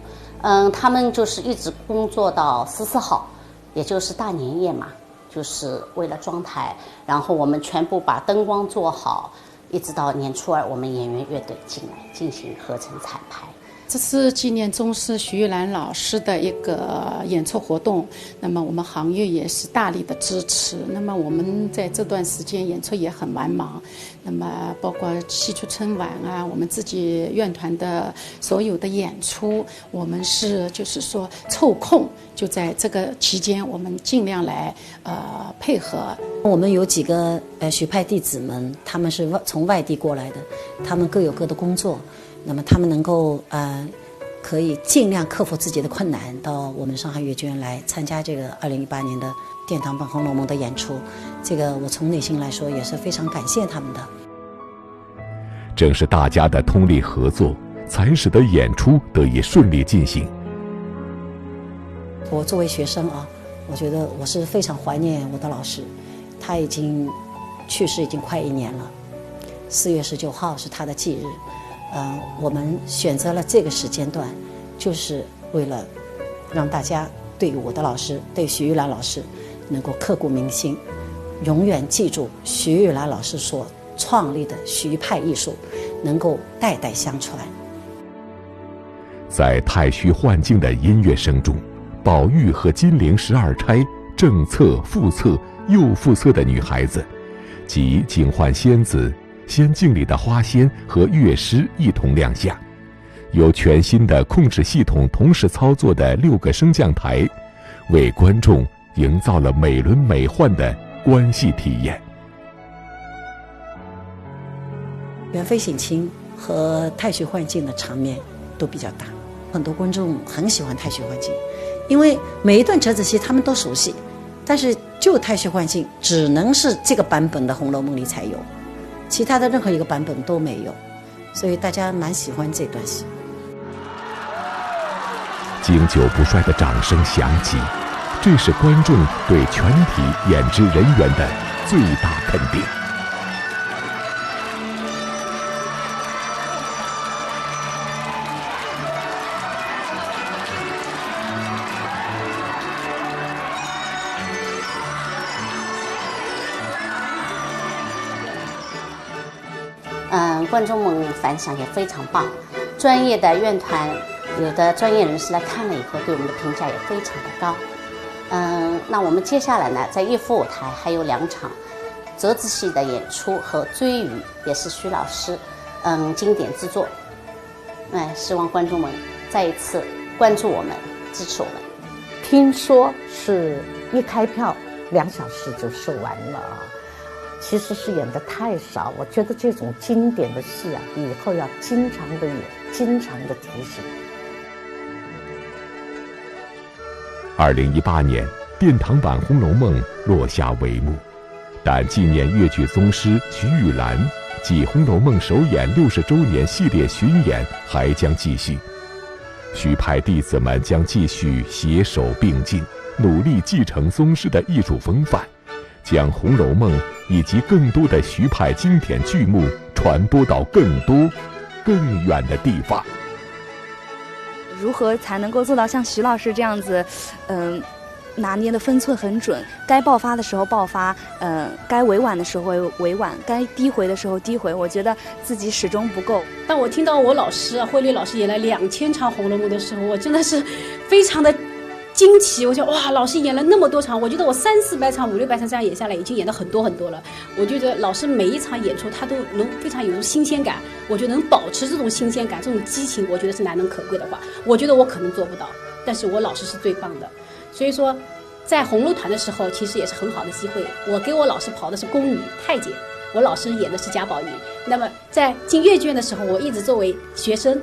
他们就是一直工作到14号，也就是大年夜嘛，就是为了装台，然后我们全部把灯光做好，一直到年初2，我们演员乐队进来进行合成彩排。这次纪念宗师徐玉兰老师的一个演出活动，那么我们行业也是大力的支持。那么我们在这段时间演出也很繁忙，那么包括戏曲春晚啊，我们自己院团的所有的演出，我们是就是说抽空就在这个期间，我们尽量来配合。我们有几个徐派弟子们，他们是从外地过来的，他们各有各的工作。那么他们能够可以尽量克服自己的困难，到我们上海越剧院来参加这个2018年的殿堂版《红楼梦》的演出，这个我从内心来说也是非常感谢他们的。正是大家的通力合作，才使得演出得以顺利进行。我作为学生啊，我觉得我是非常怀念我的老师，他已经去世已经快1年了，4月19号是他的忌日。我们选择了这个时间段，就是为了让大家对我的老师，对徐玉兰老师能够刻骨铭心，永远记住徐玉兰老师所创立的徐派艺术能够代代相传。在太虚幻境的音乐声中，宝玉和金陵12钗正侧、副侧、右副侧的女孩子，及警幻仙子、仙境里的花仙和乐师一同亮相，由全新的控制系统同时操作的6个升降台，为观众营造了美轮美奂的观戏体验。元妃省亲和太虚幻境的场面都比较大，很多观众很喜欢太虚幻境，因为每一段折子戏他们都熟悉，但是就太虚幻境只能是这个版本的《红楼梦》里才有，其他的任何一个版本都没有，所以大家蛮喜欢这段戏。经久不衰的掌声响起，这是观众对全体演职人员的最大肯定。观众们反响也非常棒，专业的院团有的专业人士来看了以后，对我们的评价也非常的高。那我们接下来呢，在逸夫舞台还有2场折子戏的演出和追鱼，也是徐老师经典之作。希望观众们再一次关注我们，支持我们。听说是一开票2小时就售完了，其实是演得太少。我觉得这种经典的戏啊，以后要经常的演，经常的提醒。2018年殿堂版《红楼梦》落下帷幕，但纪念粤剧宗师徐玉兰暨《红楼梦》首演60周年系列巡演还将继续。徐派弟子们将继续携手并进，努力继承宗师的艺术风范，将《红楼梦》以及更多的徐派经典剧目传播到更多、更远的地方。如何才能够做到像徐老师这样子，拿捏的分寸很准，该爆发的时候爆发，该委婉的时候委婉，该低回的时候低回。我觉得自己始终不够。当我听到我老师慧丽老师演了2000场《红楼梦》的时候，我真的是非常的惊奇。我觉得哇，老师演了那么多场，我觉得我300-400场、500-600场这样演下来，已经演了很多了。我觉得老师每一场演出，他都能非常有种新鲜感。我觉得能保持这种新鲜感、这种激情，我觉得是难能可贵的话。我觉得我可能做不到，但是我老师是最棒的。所以说，在红楼团的时候，其实也是很好的机会。我给我老师跑的是宫女、太监，我老师演的是贾宝玉。那么在进越剧院的时候，我一直作为学生，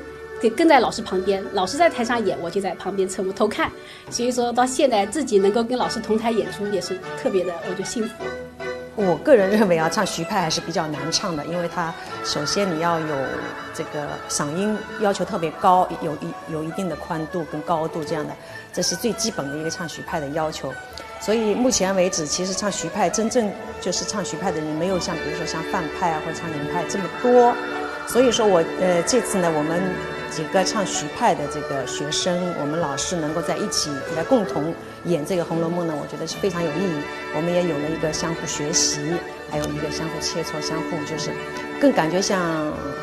跟在老师旁边，老师在台上演，我就在旁边侧目偷看。所以说到现在自己能够跟老师同台演出，也是特别的，我觉得幸福。我个人认为啊，唱徐派还是比较难唱的，因为它首先你要有这个嗓音要求特别高，有一定的宽度跟高度这样的，这是最基本的一个唱徐派的要求。所以目前为止，其实唱徐派真正就是唱徐派的人，没有像比如说像范派啊或者唱林派这么多。所以说这次呢，我们几个唱徐派的这个学生，我们老师能够在一起来共同演这个《红楼梦》呢，我觉得是非常有意义。我们也有了一个相互学习，还有一个相互切磋，相互就是更感觉像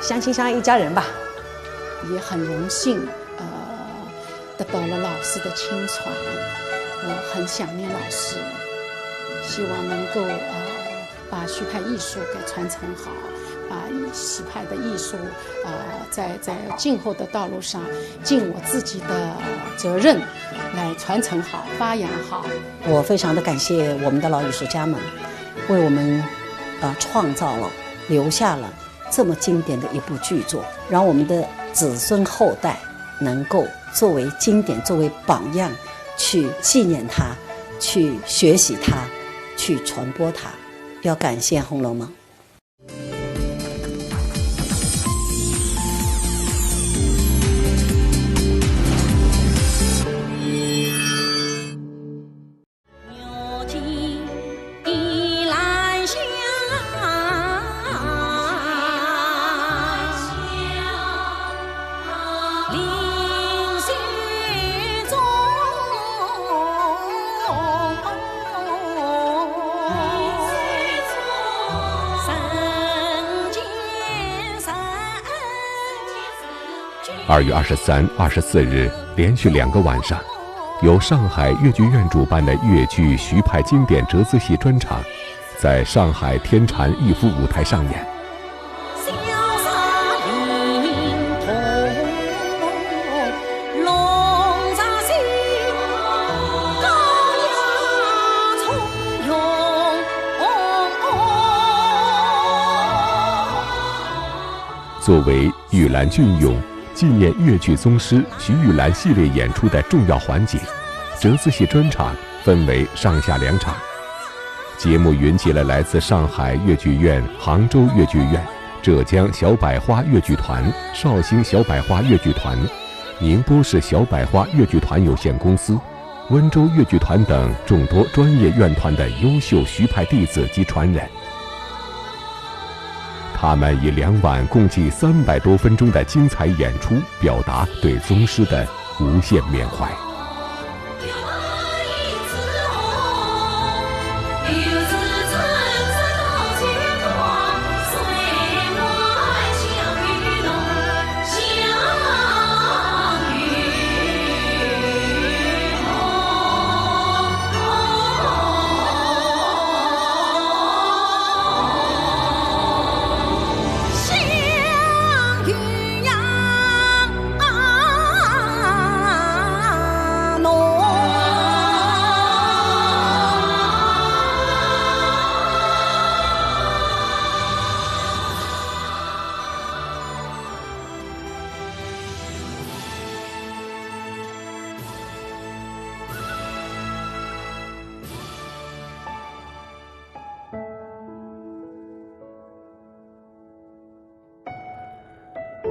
相亲相爱一家人吧。也很荣幸，得到了老师的亲传，我很想念老师，希望能够把徐派艺术给传承好。把徐派的艺术，在今后的道路上，尽我自己的责任，来传承好、发扬好。我非常的感谢我们的老艺术家们，为我们创造了、留下了这么经典的一部剧作，让我们的子孙后代能够作为经典、作为榜样，去纪念它、去学习它、去传播它。要感谢《红楼梦》。2月23、24日连续2个晚上，由上海越剧院主办的越剧徐派经典折子戏专场，在上海天蟾逸夫舞台上演。作为玉兰隽永纪念越剧宗师徐玉兰系列演出的重要环节，折子戏专场分为上下2场。节目云集了来自上海越剧院、杭州越剧院、浙江小百花越剧团、绍兴小百花越剧团、宁波市小百花越剧团有限公司、温州越剧团等众多专业院团的优秀徐派弟子及传人。他们以2晚共计300多分钟的精彩演出，表达对宗师的无限缅怀。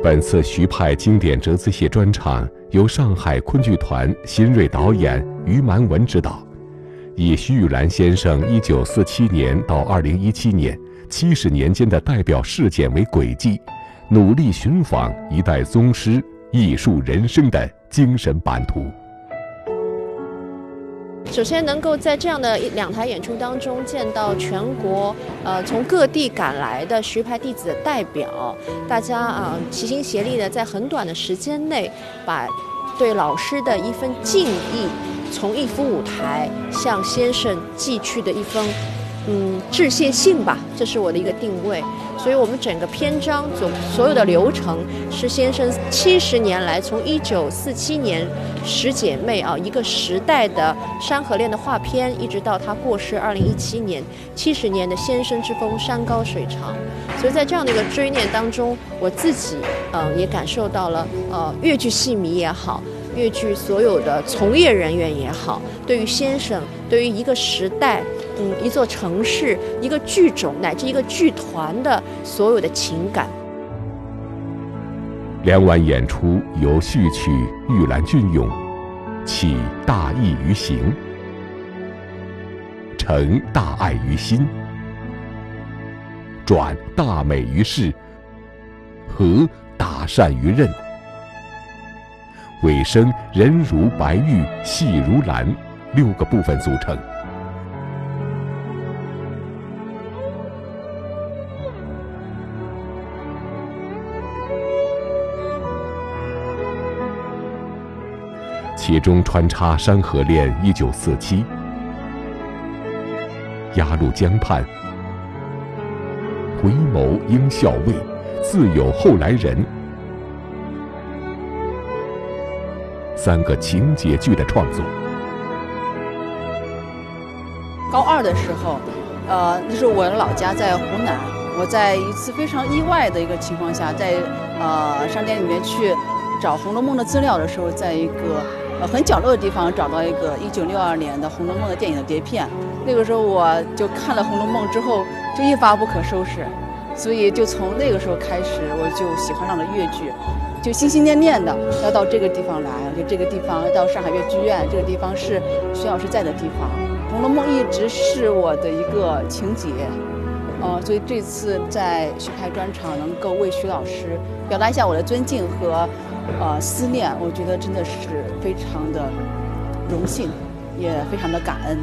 本次徐派经典折子戏专场由上海昆剧团新锐导演于蛮文执导，以徐玉兰先生1947年到2017年70年间的代表事件为轨迹，努力寻访一代宗师艺术人生的精神版图。首先能够在这样的2台演出当中见到全国从各地赶来的徐派弟子的代表，大家齐心协力的在很短的时间内把对老师的一份敬意从逸夫舞台向先生寄去的一封致谢信吧，这是我的一个定位。所以我们整个篇章所有的流程是先生70年来从1947年10姐妹一个时代的山河恋的画片，一直到他过世2017年70年的先生之风山高水长。所以在这样的一个追念当中，我自己也感受到了越剧戏迷也好，越剧所有的从业人员也好，对于先生，对于一个时代一座城市、一个剧种乃至一个剧团的所有的情感。2晚演出由序曲《玉兰隽永》起大义于行，成大爱于心，转大美于世，和大善于任，尾声人如白玉，细如兰，6个部分组成。其中穿插《山河恋》1947，鸭绿江畔，回眸应校尉，自有后来人，3个情节剧的创作。高2的时候，那时候我的老家在湖南，我在一次非常意外的一个情况下，在商店里面去找《红楼梦》的资料的时候，在一个很角落的地方找到一个1962年的《红楼梦》的电影的碟片。那个时候我就看了《红楼梦》之后，就一发不可收拾，所以就从那个时候开始，我就喜欢上了粤剧，就心心念念的要到这个地方来，就这个地方到上海粤剧院，这个地方是徐老师在的地方。《红楼梦》一直是我的一个情节，所以这次在徐派专场能够为徐老师表达一下我的尊敬和思念，我觉得真的是非常的荣幸，也非常的感恩。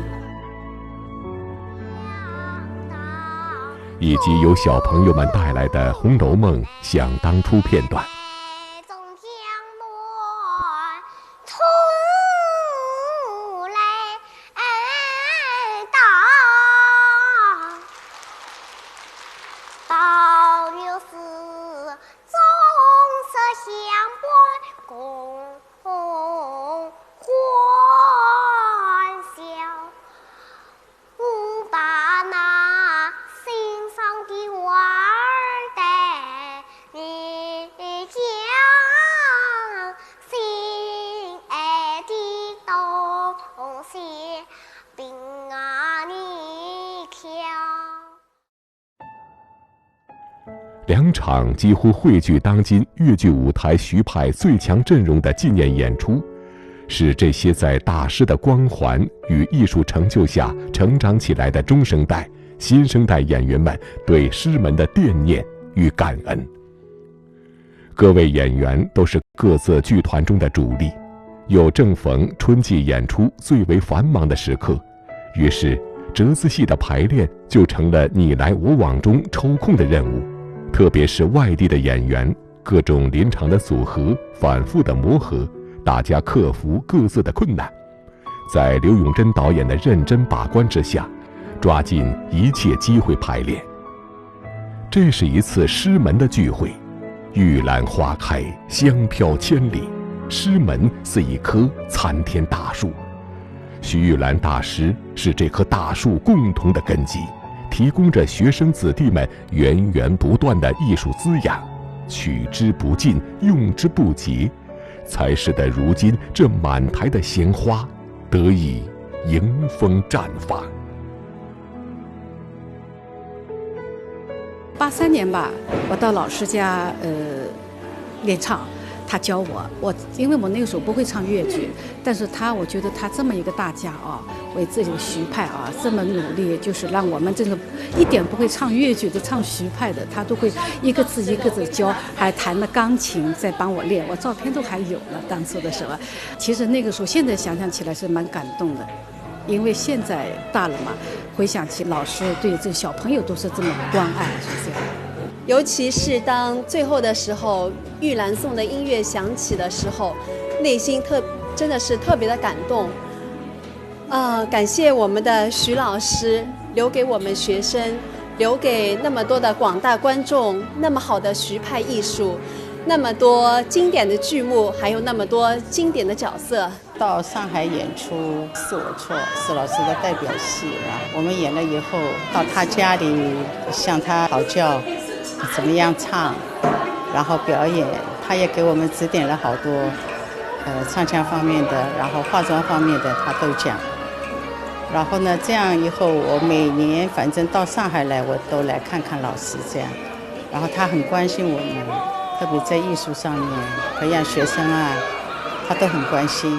以及由小朋友们带来的《红楼梦》想当初片段。2场几乎汇聚当今粤剧舞台徐派最强阵容的纪念演出，是这些在大师的光环与艺术成就下成长起来的中生代、新生代演员们对师门的惦念与感恩。各位演员都是各自剧团中的主力，又正逢春季演出最为繁忙的时刻，于是折子戏的排练就成了你来我往中抽空的任务。特别是外地的演员，各种临场的组合，反复的磨合，大家克服各自的困难，在刘永珍导演的认真把关之下，抓紧一切机会排练。这是一次师门的聚会，玉兰花开，香飘千里，师门似一棵参天大树，徐玉兰大师是这棵大树共同的根基，提供着学生子弟们源源不断的艺术滋养，取之不尽，用之不竭，才使得如今这满台的鲜花得以迎风绽放。83年吧，我到老师家练唱，他教我因为我那个时候不会唱粤剧，但是我觉得他这么一个大家啊，为自己的徐派啊这么努力，就是让我们真的一点不会唱粤剧的唱徐派的，他都会一个字一个字教，还弹了钢琴在帮我练，我照片都还有了当初的时候。其实那个时候现在想想起来是蛮感动的，因为现在大了嘛，回想起老师对这小朋友都是这么关爱，是这样。尤其是当最后的时候，玉兰颂的音乐响起的时候，内心真的是特别的感动。感谢我们的徐老师留给我们学生，留给那么多的广大观众那么好的徐派艺术，那么多经典的剧目，还有那么多经典的角色。到上海演出《是我错》是老师的代表戏啊，我们演了以后到他家里向他讨教怎么样唱，然后表演，他也给我们指点了好多唱腔方面的，然后化妆方面的他都讲。然后呢，这样以后我每年反正到上海来，我都来看看老师这样。然后他很关心我们，特别在艺术上面培养学生啊，他都很关心。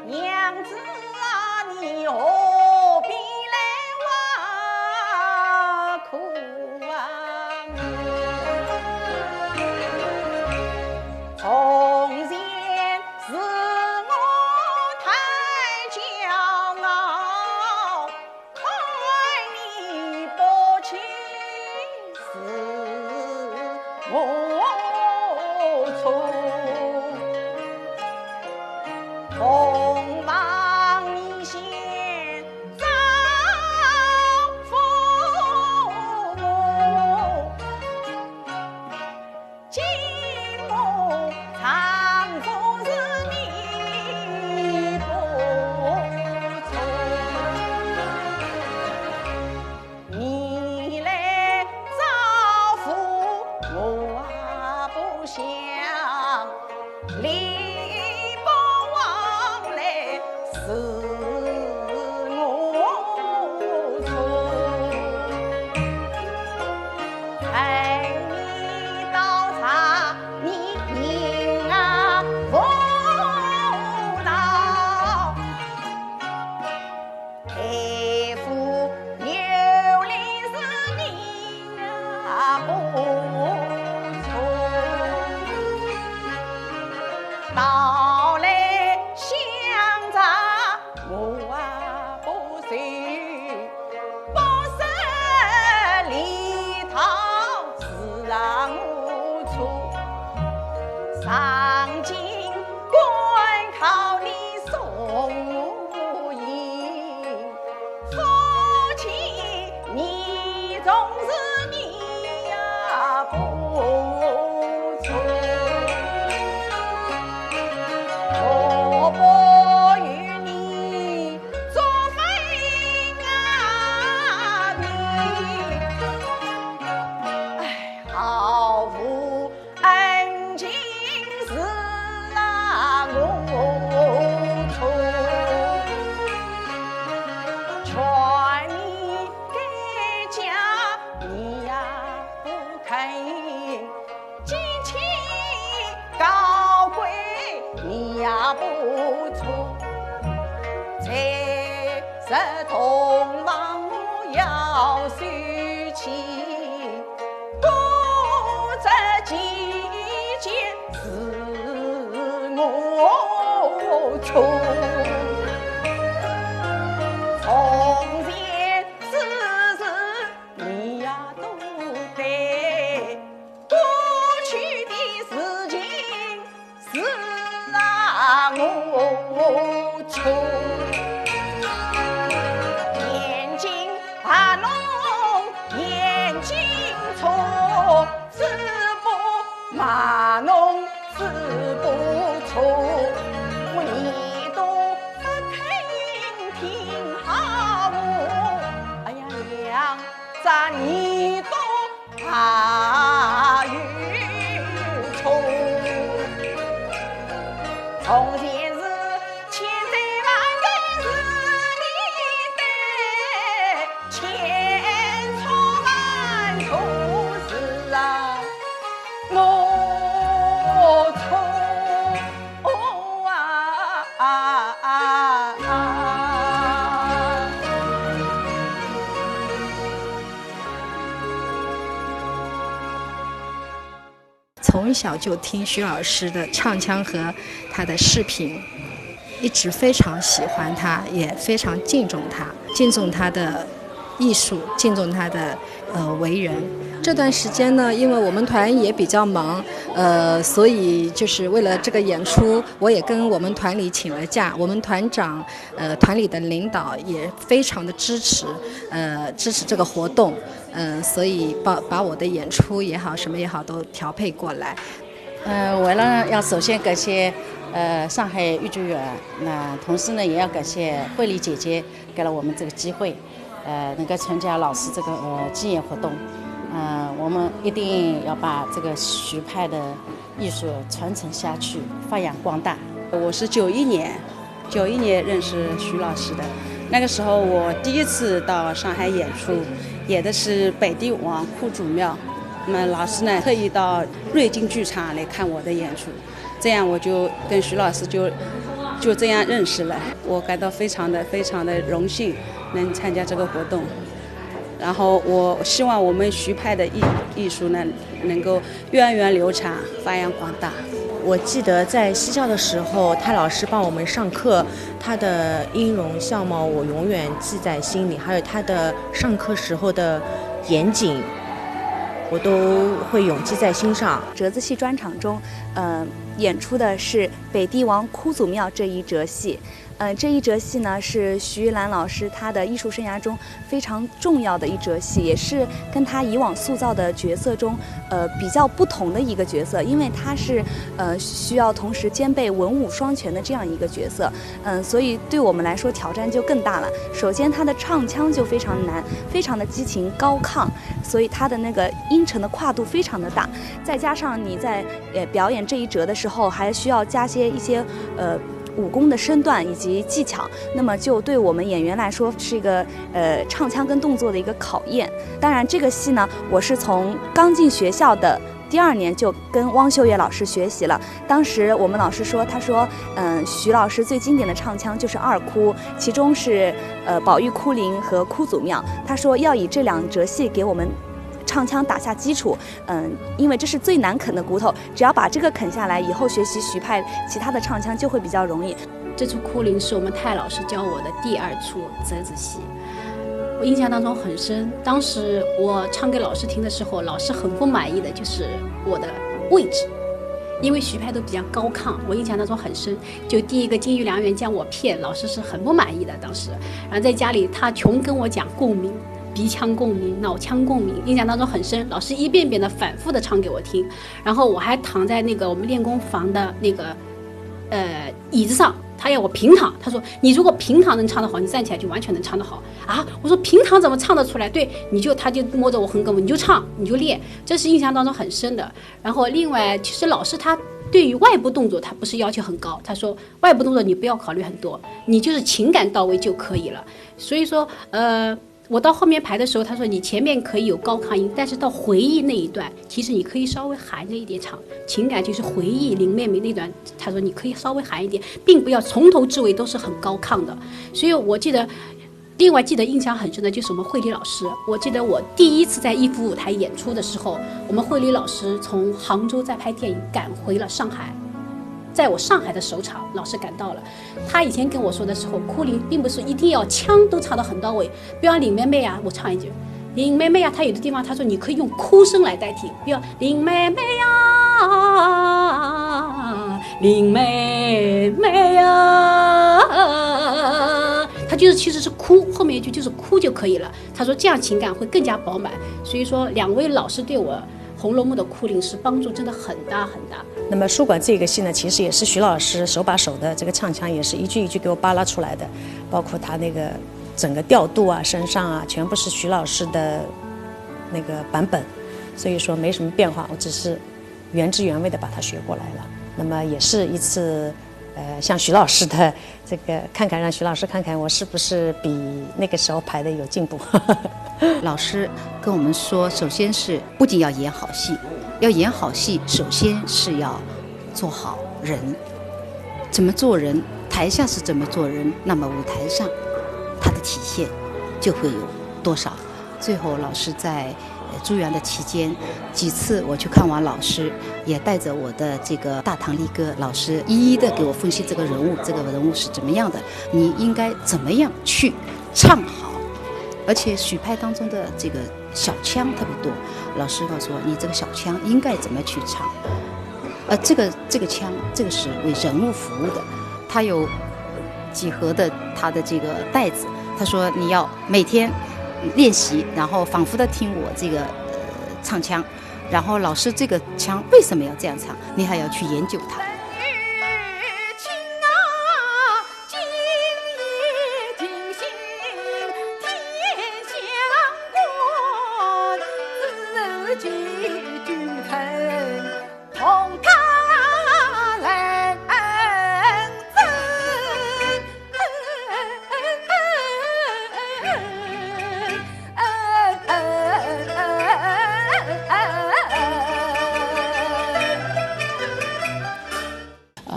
娘这同房要收起，多这几件是我穷。从前世事你呀都得，过去的事情是啊我穷。眼睛啊弄眼睛错，是不嘛弄是不错，你都不肯听好我，哎呀娘，咱你都怕与错。从前是千载万代是你的，千错万错是啊我错从小就听徐老师的唱腔和他的视频，一直非常喜欢他，也非常敬重他，敬重他的艺术，敬重他的为人。这段时间呢，因为我们团也比较忙，所以就是为了这个演出，我也跟我们团里请了假。我们团长、团里的领导也非常的支持这个活动，所以把我的演出也好，什么也好，都调配过来。我呢要首先感谢上海豫剧院，那同时呢也要感谢慧丽姐姐给了我们这个机会，能够参加老师这个纪念活动。我们一定要把这个徐派的艺术传承下去，发扬光大。我是91年认识徐老师的，那个时候我第一次到上海演出，演的是北帝王哭祖庙。那么老师呢特意到瑞金剧场来看我的演出，这样我就跟徐老师就这样认识了。我感到非常的荣幸能参加这个活动。然后我希望我们徐派的艺术呢，能够源远流长，发扬光大。我记得在西校的时候，泰老师帮我们上课，他的音容相貌我永远记在心里，还有他的上课时候的严谨，我都会永记在心上。折子戏专场中，演出的是北帝王哭祖庙这一折戏。这一折戏呢是徐玉兰老师她的艺术生涯中非常重要的一折戏，也是跟她以往塑造的角色中比较不同的一个角色，因为她是需要同时兼备文武双全的这样一个角色，所以对我们来说挑战就更大了。首先她的唱腔就非常难，非常的激情高亢，所以她的那个音程的跨度非常的大，再加上你在表演这一折的时候还需要加一些武功的身段以及技巧，那么就对我们演员来说是一个唱腔跟动作的一个考验。当然这个戏呢，我是从刚进学校的第2年就跟汪秀月老师学习了。当时我们老师说，他说徐老师最经典的唱腔就是2哭，其中是宝玉哭灵和哭祖庙，他说要以这2折戏给我们唱腔打下基础，因为这是最难啃的骨头，只要把这个啃下来，以后学习徐派其他的唱腔就会比较容易。这出哭灵是我们泰老师教我的第2出折子戏，我印象当中很深。当时我唱给老师听的时候，老师很不满意的就是我的位置，因为徐派都比较高亢，我印象当中很深。就第一个金玉良缘将我骗，老师是很不满意的当时。然后在家里他穷跟我讲共鸣，鼻腔共鸣、脑腔共鸣，印象当中很深。老师一遍遍的反复的唱给我听，然后我还躺在那个我们练功房的那个椅子上，他要我平躺，他说你如果平躺能唱得好，你站起来就完全能唱得好啊！我说平躺怎么唱得出来？对，他就摸着我横膈膜，你就唱，你就练，这是印象当中很深的。然后另外，其实老师他对于外部动作他不是要求很高，他说外部动作你不要考虑很多，你就是情感到位就可以了。所以说我到后面排的时候，他说你前面可以有高亢音，但是到回忆那一段，其实你可以稍微含着一点唱，情感就是回忆林妹妹那段，他说你可以稍微含一点，并不要从头至尾都是很高亢的。所以我记得另外记得印象很深的就是我们慧理老师，我记得我第一次在逸夫舞台演出的时候，我们慧理老师从杭州在拍电影赶回了上海，在我上海的首场，老师赶到了。他以前跟我说的时候，哭灵并不是一定要腔都唱得很到位，比方林妹妹啊，我唱一句林妹妹啊，他有的地方他说你可以用哭声来代替，比方林妹妹呀，林妹妹呀，他就是其实是哭，后面一句就是哭就可以了。他说这样情感会更加饱满，所以说两位老师对我《红楼梦》的哭灵是帮助真的很大很大。那么书馆这个戏呢，其实也是徐老师手把手的这个唱腔，也是一句一句给我扒拉出来的，包括他那个整个调度啊、声上啊，全部是徐老师的那个版本，所以说没什么变化，我只是原汁原味的把它学过来了。那么也是一次向徐老师的这个看看，让徐老师看看我是不是比那个时候排的有进步。老师跟我们说，首先是不仅要演好戏，要演好戏，首先是要做好人。怎么做人？台下是怎么做人，那么舞台上它的体现就会有多少。最后老师在住院的期间，几次我去看望老师，也带着我的这个大唐力哥老师一一的给我分析这个人物是怎么样的，你应该怎么样去唱好。而且许派当中的这个小腔特别多，老师告诉我你这个小腔应该怎么去唱，这个腔这个是为人物服务的，它有几何的它的这个带子，他说你要每天练习，然后反复的听我这个唱腔，然后老师这个腔为什么要这样唱，你还要去研究它。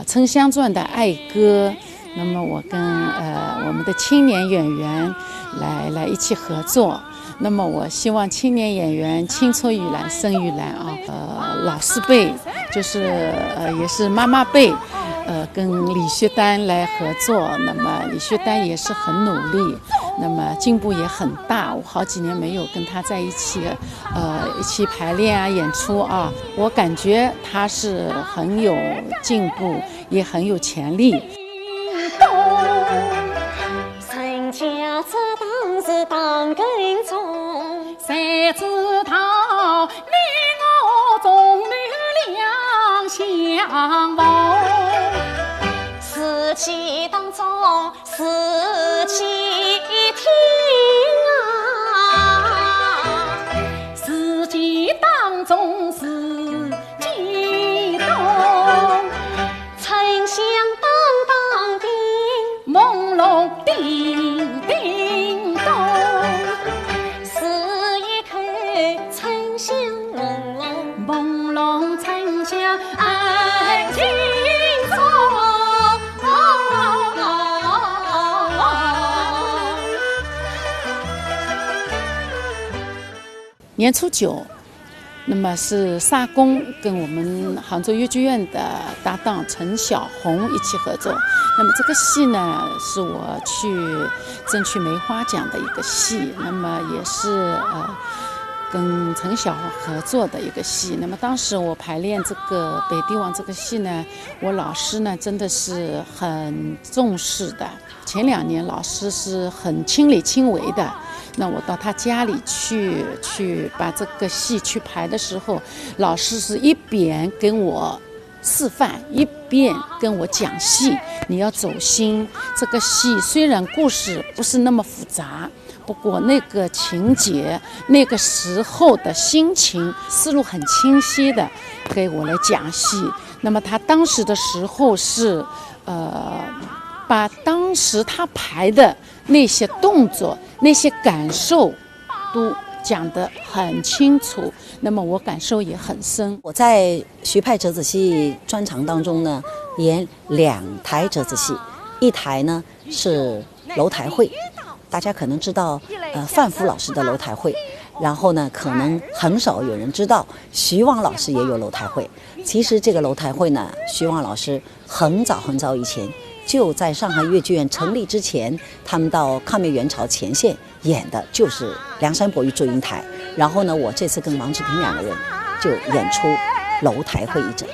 《沉香传》的爱歌，那么我跟我们的青年演员来一起合作。那么我希望青年演员青出于蓝胜于蓝啊，老师辈就是也是妈妈辈，跟李学丹来合作。那么李学丹也是很努力，那么进步也很大。我好几年没有跟他在一起，一起排练啊、演出啊，我感觉他是很有进步，也很有潜力。陈家这当是当根葱，谁知道你我终于两相逢。四季当中四季听啊，四季当中四季动，沉香当当的朦胧叮叮咚，是一口沉香朦胧朦胧沉香爱情中。年初9，那么是沙公跟我们杭州越剧院的搭档陈小红一起合作。那么这个戏呢，是我去争取梅花奖的一个戏，那么也是跟陈小红合作的一个戏。那么当时我排练这个北帝王这个戏呢，我老师呢真的是很重视的。前2年老师是很亲力亲为的。那我到他家里去把这个戏去排的时候，老师是一边跟我示范，一边跟我讲戏，你要走心。这个戏虽然故事不是那么复杂，不过那个情节，那个时候的心情，思路很清晰的给我来讲戏。那么他当时的时候是把当时他排的那些动作、那些感受都讲得很清楚，那么我感受也很深。我在徐派折子戏专场当中呢，演2台折子戏，一台呢是楼台会，大家可能知道范福老师的楼台会，然后呢，可能很少有人知道徐旺老师也有楼台会。其实这个楼台会呢，徐旺老师很早以前就在上海越剧院成立之前，他们到抗美援朝前线演的就是梁山伯与祝英台。然后呢，我这次跟王志平2个人就演出楼台会一整。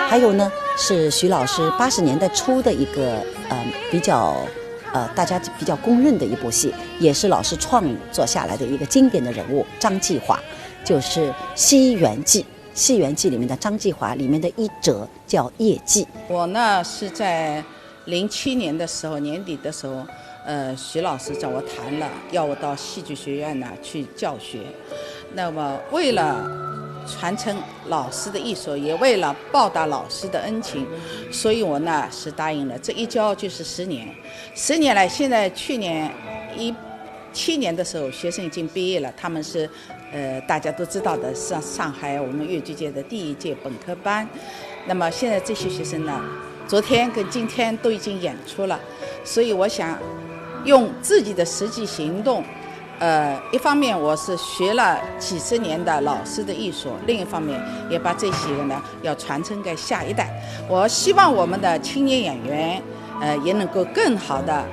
还有呢，是徐老师80年代初的一个比较大家比较公认的一部戏，也是老师创作下来的一个经典的人物张继华，就是《西园记》。《西园记》里面的张继华里面的一折叫叶记。我呢是在07年的时候年底的时候，徐老师找我谈了，要我到戏剧学院呢去教学。那么为了传承老师的艺术，也为了报答老师的恩情，所以我呢是答应了。这一教就是10年，10年来，现在去年17年的时候，学生已经毕业了，他们是大家都知道的，上海我们越剧界的第1届本科班。那么现在这些学生呢，昨天跟今天都已经演出了，所以我想用自己的实际行动。一方面我是学了几十年的老师的艺术，另一方面也把这些个呢要传承给下一代。我希望我们的青年演员，也能够更好的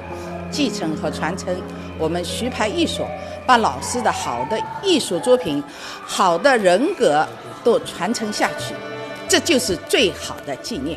继承和传承我们徐派艺术，把老师的好的艺术作品、好的人格都传承下去，这就是最好的纪念。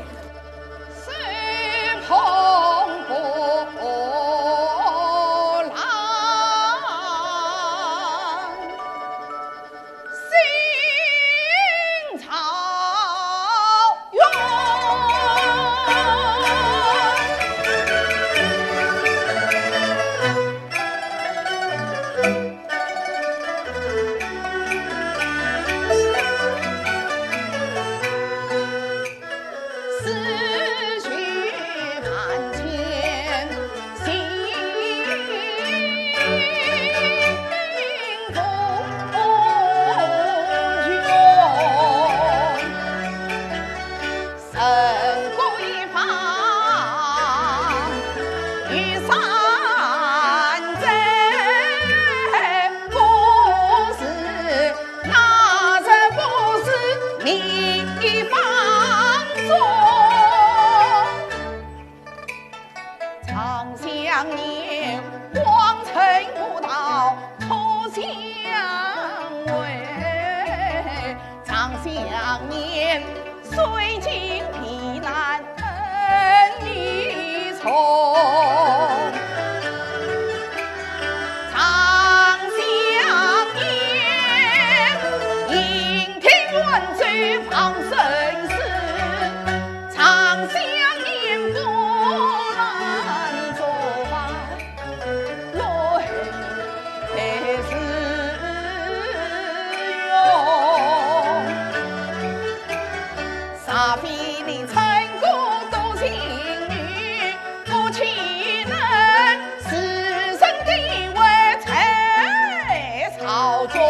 中，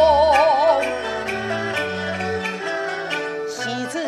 戏子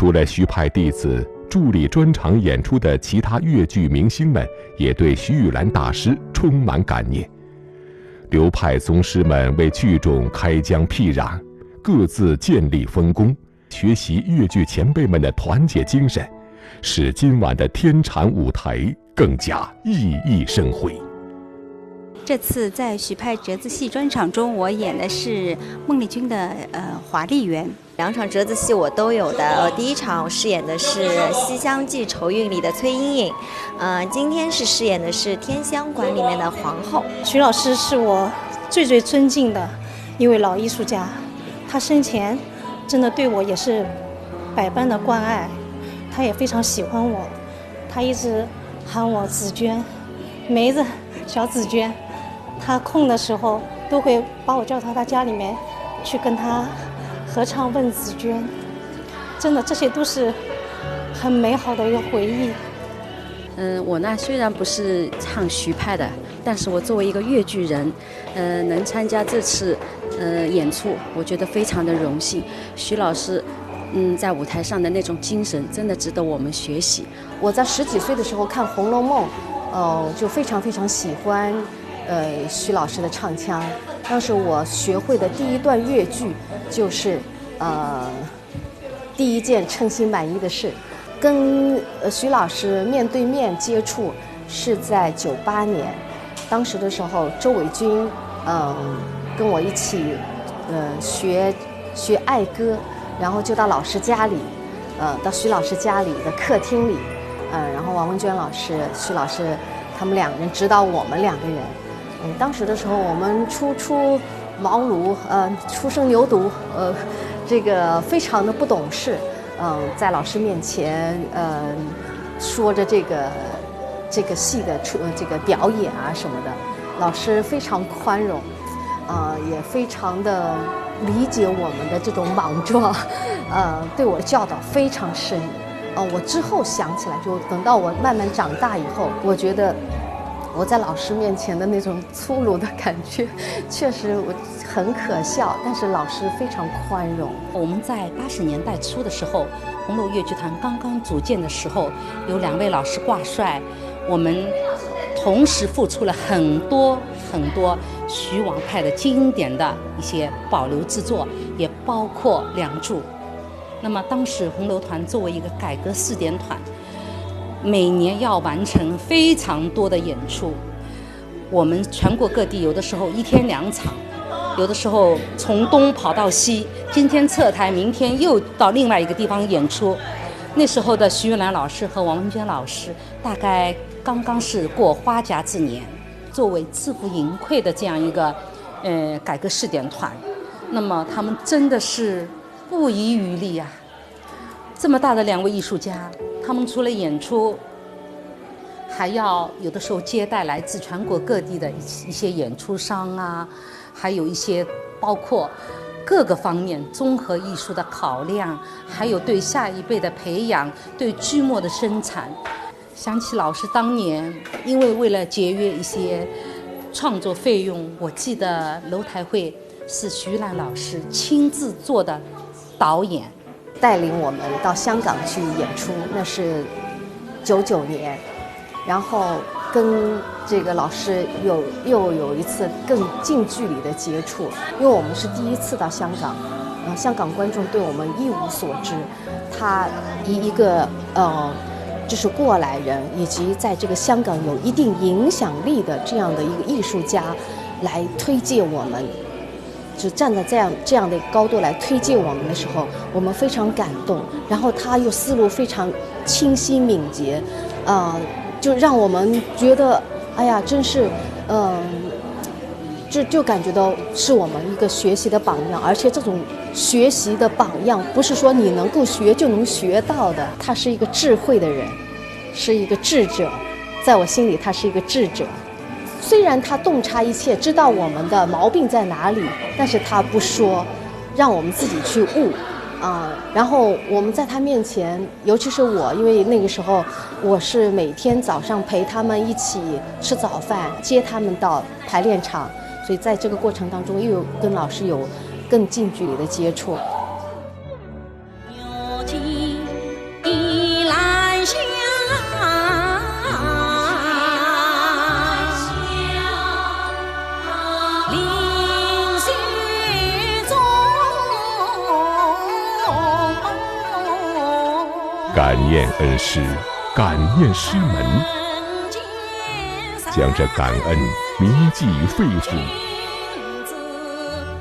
除了徐派弟子，助理专场演出的其他越剧明星们也对徐玉兰大师充满感念。流派宗师们为剧种开疆辟壤，各自建立丰功，学习越剧前辈们的团结精神，使今晚的天蟾舞台更加熠熠生辉。这次在徐派折子戏专场中，我演的是孟丽君的华丽园。2场折子戏我都有的，第一场我饰演的是《西厢记愁韵》里的崔莺莺，今天是饰演的是《天香馆》里面的皇后。徐老师是我最最尊敬的一位老艺术家，他生前真的对我也是百般的关爱，他也非常喜欢我，他一直喊我紫娟，梅子，小紫娟。他空的时候都会把我叫到他家里面去跟他合唱《问紫娟》，真的这些都是很美好的一个回忆。我呢虽然不是唱徐派的，但是我作为一个越剧人，能参加这次演出，我觉得非常的荣幸。徐老师在舞台上的那种精神真的值得我们学习。我在10几岁的时候看《红楼梦》，就非常非常喜欢徐老师的唱腔。当时我学会的第一段越剧就是第一件称心满意的事。跟徐老师面对面接触是在98年，当时的时候周伟军跟我一起学爱歌，然后就到老师家里，到徐老师家里的客厅里，然后王文娟老师、徐老师他们2个人指导我们2个人。当时的时候我们初茅庐，初生牛犊，这个非常的不懂事，在老师面前说着这个戏的这个表演啊什么的，老师非常宽容，也非常的理解我们的这种莽撞，对我的教导非常深。我之后想起来，就等到我慢慢长大以后，我觉得我在老师面前的那种粗鲁的感觉，确实我很可笑，但是老师非常宽容。我们在80年代初的时候，红楼越剧团刚刚组建的时候，有2位老师挂帅，我们同时付出了很多徐王派的经典的一些保留制作，也包括《梁祝》。那么当时红楼团作为一个改革试点团，每年要完成非常多的演出，我们全国各地有的时候1天2场，有的时候从东跑到西，今天侧台，明天又到另外一个地方演出。那时候的徐玉兰老师和王文娟老师大概刚刚是过花甲之年，作为自负盈亏的这样一个改革试点团，那么他们真的是不遗余力啊！这么大的2位艺术家，他们除了演出，还要有的时候接待来自全国各地的一些演出商啊，还有一些包括各个方面综合艺术的考量，还有对下一辈的培养，对剧目的生产。想起老师当年，因为了节约一些创作费用，我记得楼台会是徐兰老师亲自做的导演，带领我们到香港去演出，那是99年，然后跟这个老师又有一次更近距离的接触，因为我们是第一次到香港，香港观众对我们一无所知，他一个就是过来人，以及在这个香港有一定影响力的这样的一个艺术家来推介我们。就站在这样的高度来推荐我们的时候，我们非常感动。然后他又思路非常清晰敏捷，就让我们觉得，哎呀，真是，就感觉到是我们一个学习的榜样。而且这种学习的榜样，不是说你能够学就能学到的。他是一个智慧的人，是一个智者，在我心里他是一个智者。虽然他洞察一切，知道我们的毛病在哪里，但是他不说，让我们自己去悟，然后我们在他面前，尤其是我，因为那个时候我是每天早上陪他们一起吃早饭，接他们到排练场，所以在这个过程当中，又有跟老师有更近距离的接触。感念恩师，感念师门，将这感恩铭记于肺腑，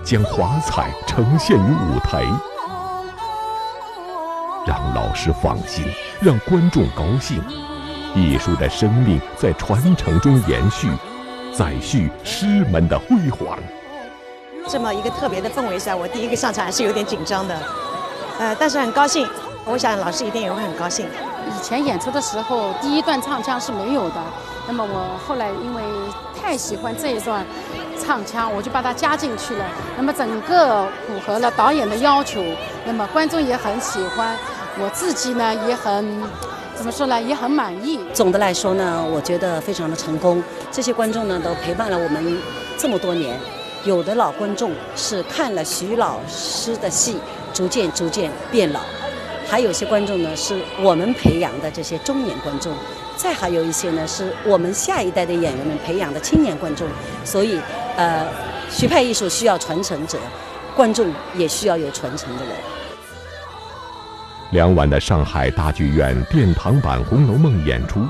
将华彩呈现于舞台，让老师放心，让观众高兴。艺术的生命在传承中延续，再续师门的辉煌。这么一个特别的氛围下，我第一个上场还是有点紧张的，但是很高兴。我想老师一定也会很高兴。以前演出的时候，第一段唱腔是没有的，那么我后来因为太喜欢这一段唱腔，我就把它加进去了。那么整个符合了导演的要求，那么观众也很喜欢，我自己呢也很。怎么说呢，也很满意。总的来说呢，我觉得非常的成功。这些观众呢，都陪伴了我们这么多年。有的老观众是看了徐老师的戏，逐渐变老；还有些观众呢，是我们培养的这些中年观众；再还有一些呢，是我们下一代的演员们培养的青年观众。所以，徐派艺术需要传承者，观众也需要有传承的人。2晚的上海大剧院殿堂版《红楼梦》演出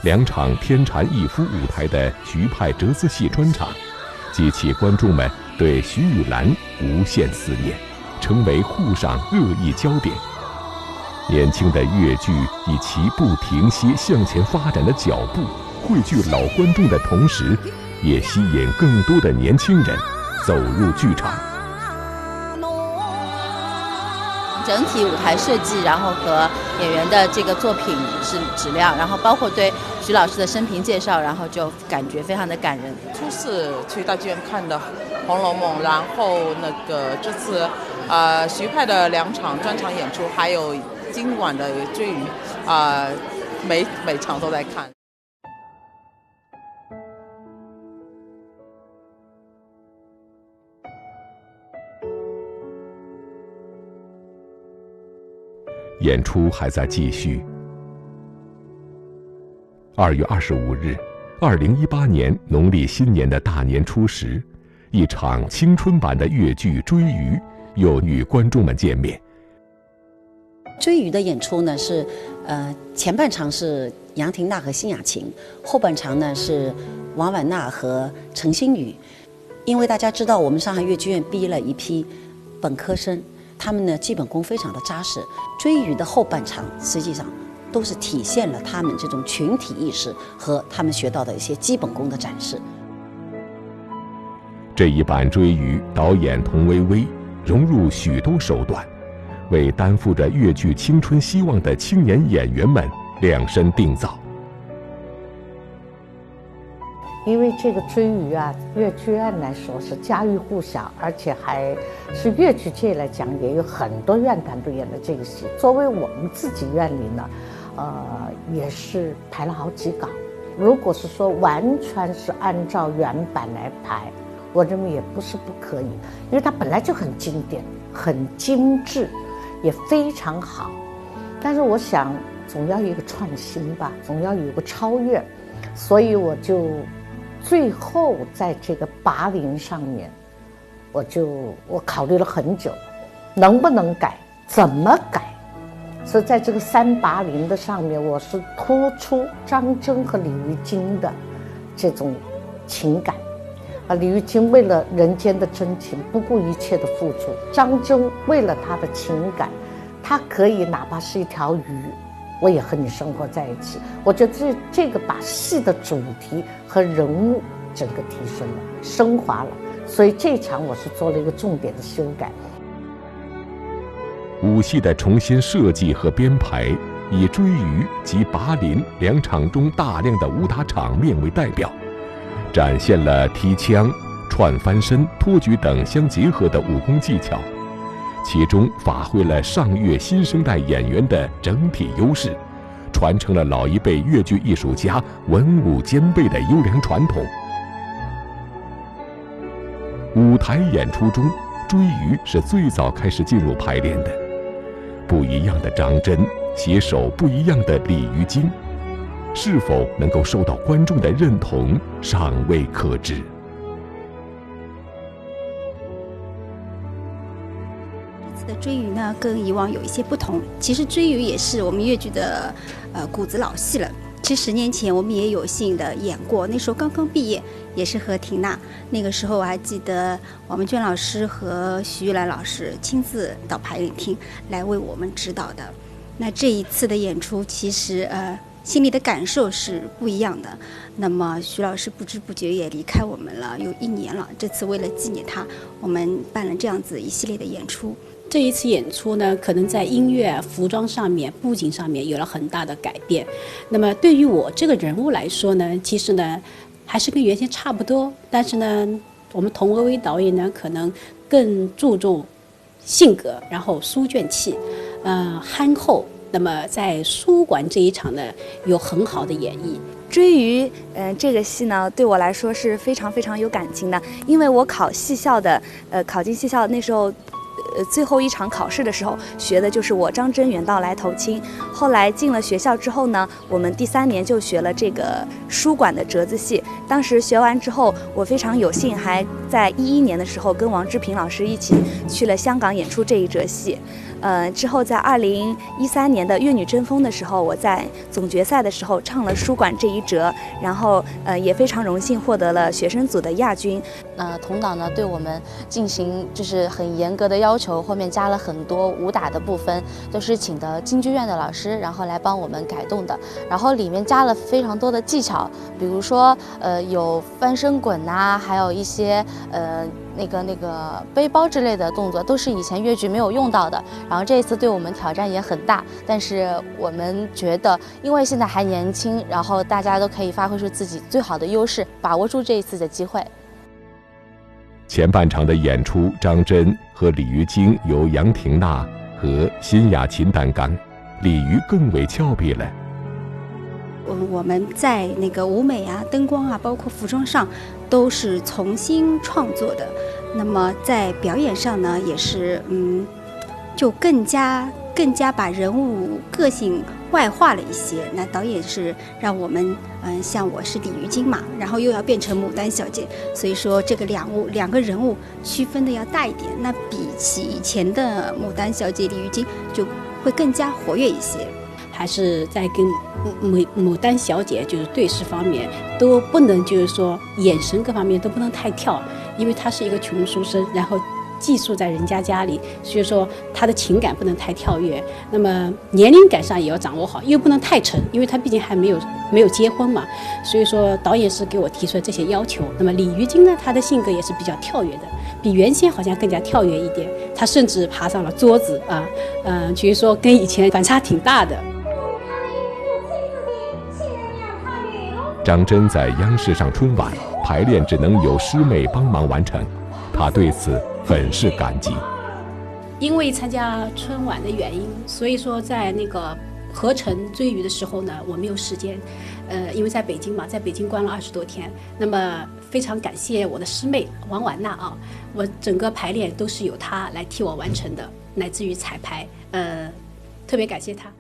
，2场天蚕一夫舞台的徐派折子戏专场，激起观众们对徐玉兰无限思念，成为沪上热议焦点。年轻的粤剧以其不停歇向前发展的脚步，汇聚老观众的同时，也吸引更多的年轻人走入剧场。整体舞台设计，然后和演员的这个作品质量，然后包括对徐老师的生平介绍，然后就感觉非常的感人。初次去大剧院看的《红楼梦》，然后这次徐派的2场专场演出，还有今晚的追鱼，每场都在看。演出还在继续。2月25日，2018年农历新年的大年初10，一场青春版的粤剧《追鱼》又与观众们见面。追鱼的演出呢是，前半场是杨婷娜和辛雅琴，后半场呢是王婉娜和陈星宇。因为大家知道，我们上海粤剧院毕业了一批本科生。他们呢基本功非常的扎实，追鱼的后半场实际上都是体现了他们这种群体意识和他们学到的一些基本功的展示。这一版追鱼，导演童薇薇融入许多手段，为担负着粤剧青春希望的青年演员们量身定造。因为这个追鱼啊，粤剧院来说是家喻户晓，而且还是粤剧界来讲，也有很多院团都演了这个戏。作为我们自己院里呢，也是排了好几稿。如果是说完全是按照原版来排，我认为也不是不可以，因为它本来就很经典、很精致，也非常好。但是我想，总要有一个创新吧，总要有一个超越，所以我就。最后在这个拔铃上面，我考虑了很久，能不能改，怎么改。所以在这个3拔铃的上面，我是突出张真和李玉京的这种情感。李玉京为了人间的真情，不顾一切的付出；张真为了他的情感，他可以哪怕是一条鱼。我也和你生活在一起，我觉得这个把戏的主题和人物整个提升了、升华了，所以这场我是做了一个重点的修改。舞戏的重新设计和编排，以追鱼及拔铃2场中大量的武打场面为代表，展现了踢枪、串翻身、托举等相结合的武功技巧。其中发挥了上粤新生代演员的整体优势，传承了老一辈粤剧艺术家文武兼备的优良传统。舞台演出中，追鱼是最早开始进入排练的。不一样的张真携手不一样的李玉京，是否能够受到观众的认同，尚未可知。追鱼呢跟以往有一些不同，其实追鱼也是我们粤剧的骨子老戏了。其实10年前我们也有幸的演过，那时候刚刚毕业，也是和缇娜。那个时候我还记得王文娟老师和徐玉兰老师亲自到排练厅来为我们指导的。那这一次的演出，其实心里的感受是不一样的。那么徐老师不知不觉也离开我们了，有1年了。这次为了纪念他，我们办了这样子一系列的演出。这一次演出呢，可能在音乐、服装上面、布景上面有了很大的改变。那么对于我这个人物来说呢，其实呢还是跟原先差不多，但是呢，我们童薇薇导演呢可能更注重性格，然后书卷气，憨厚。那么在书馆这一场呢，有很好的演绎。追鱼，这个戏呢，对我来说是非常非常有感情的，因为我考戏校的，考进戏校那时候。最后一场考试的时候学的就是我张真远道来投亲。后来进了学校之后呢，我们第3年就学了这个书馆的折子戏。当时学完之后，我非常有幸还在11年的时候跟王志平老师一起去了香港演出这一折戏。之后在2013年的《粤女争锋》的时候，我在总决赛的时候唱了书馆这一折，然后也非常荣幸获得了学生组的亚军。童导呢对我们进行就是很严格的要求，后面加了很多武打的部分，都是请的京剧院的老师，然后来帮我们改动的。然后里面加了非常多的技巧，比如说有翻身滚啊，还有一些那个背包之类的动作，都是以前粤剧没有用到的。然后这一次对我们挑战也很大，但是我们觉得，因为现在还年轻，然后大家都可以发挥出自己最好的优势，把握住这一次的机会。前半场的演出，张真和李玉京由杨婷娜和辛雅琴担纲，李鱼更为俏皮了。我们在那个舞美啊、灯光啊，包括服装上，都是重新创作的。那么在表演上呢，也是就更加把人物个性外化了一些。那导演是让我们像我是李玉京嘛，然后又要变成牡丹小姐，所以说这个两个人物区分的要大一点。那比起以前的牡丹小姐李玉京就会更加活跃一些。还是在跟牡丹小姐就是对视方面都不能，就是说眼神各方面都不能太跳，因为她是一个穷书生，然后寄宿在人家家里，所以说她的情感不能太跳跃。那么年龄感上也要掌握好，又不能太沉，因为她毕竟还没有结婚嘛。所以说导演是给我提出了这些要求。那么李玉京呢，她的性格也是比较跳跃的，比原先好像更加跳跃一点。她甚至爬上了桌子啊，就是说跟以前反差挺大的。张真在央视上春晚排练只能有师妹帮忙完成，她对此很是感激。因为参加春晚的原因，所以说在那个合成追鱼的时候呢，我没有时间，因为在北京嘛，在北京关了20多天。那么非常感谢我的师妹王婉娜啊，我整个排练都是由她来替我完成的，乃至于彩排，特别感谢她。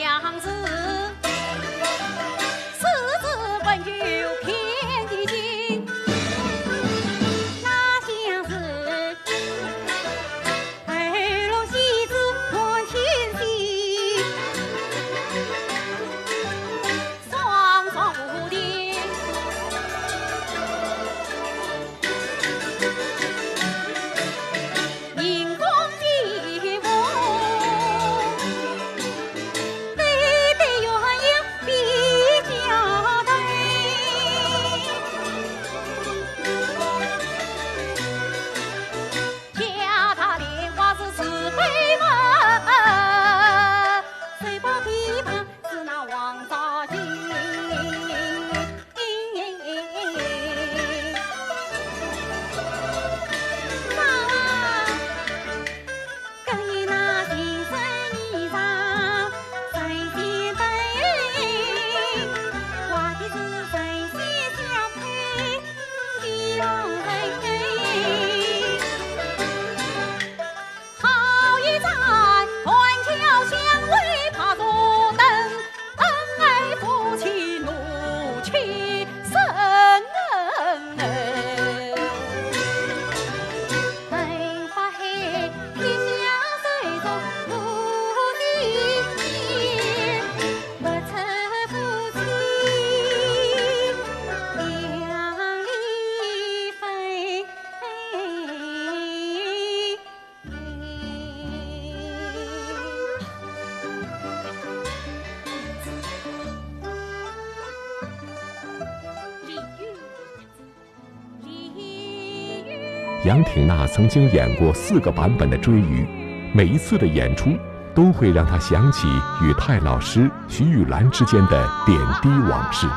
相思，此子本有偏的心，那相思二龙戏子满天星，双双蝴蝶。荧光的梦，非得鸳鸯比较对。家他莲花是慈悲门，谁把琵琶是那王昭君。更那金衫衣裳神仙对，画的是神仙相配两人。好一在断桥相会怕坐等，恩爱夫妻怒气生。灯发黑，天下谁做母的不成夫妻两离分。杨挺娜曾经演过4个版本的《追鱼》，每一次的演出都会让她想起与太老师徐玉兰之间的点滴往事。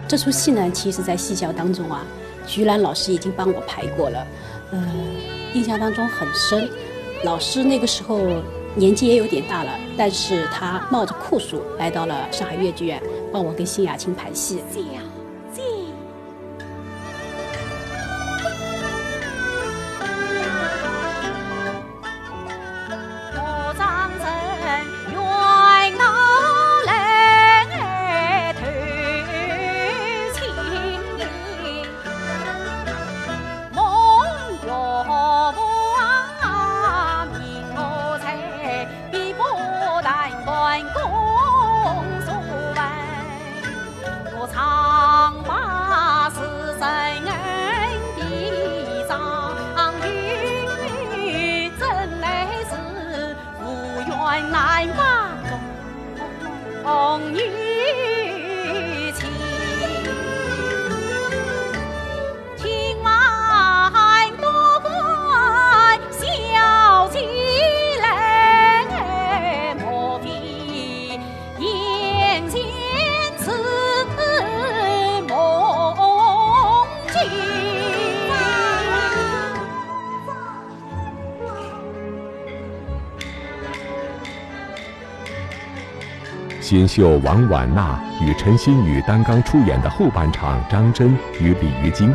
这出戏呢，其实在戏校当中啊，徐兰老师已经帮我排过了，印象当中很深。老师那个时候年纪也有点大了，但是他冒着酷暑来到了上海越剧院，帮我跟辛雅琴排戏。我张人愿闹来投情，梦若花明我才比不但关公苏文，我常把死神恩的张玉，真乃是无缘难忘女情。今晚多关小姐来，莫非眼前此梦境？新秀王婉娜与陈欣宇担纲出演的后半场张真与鲤鱼精，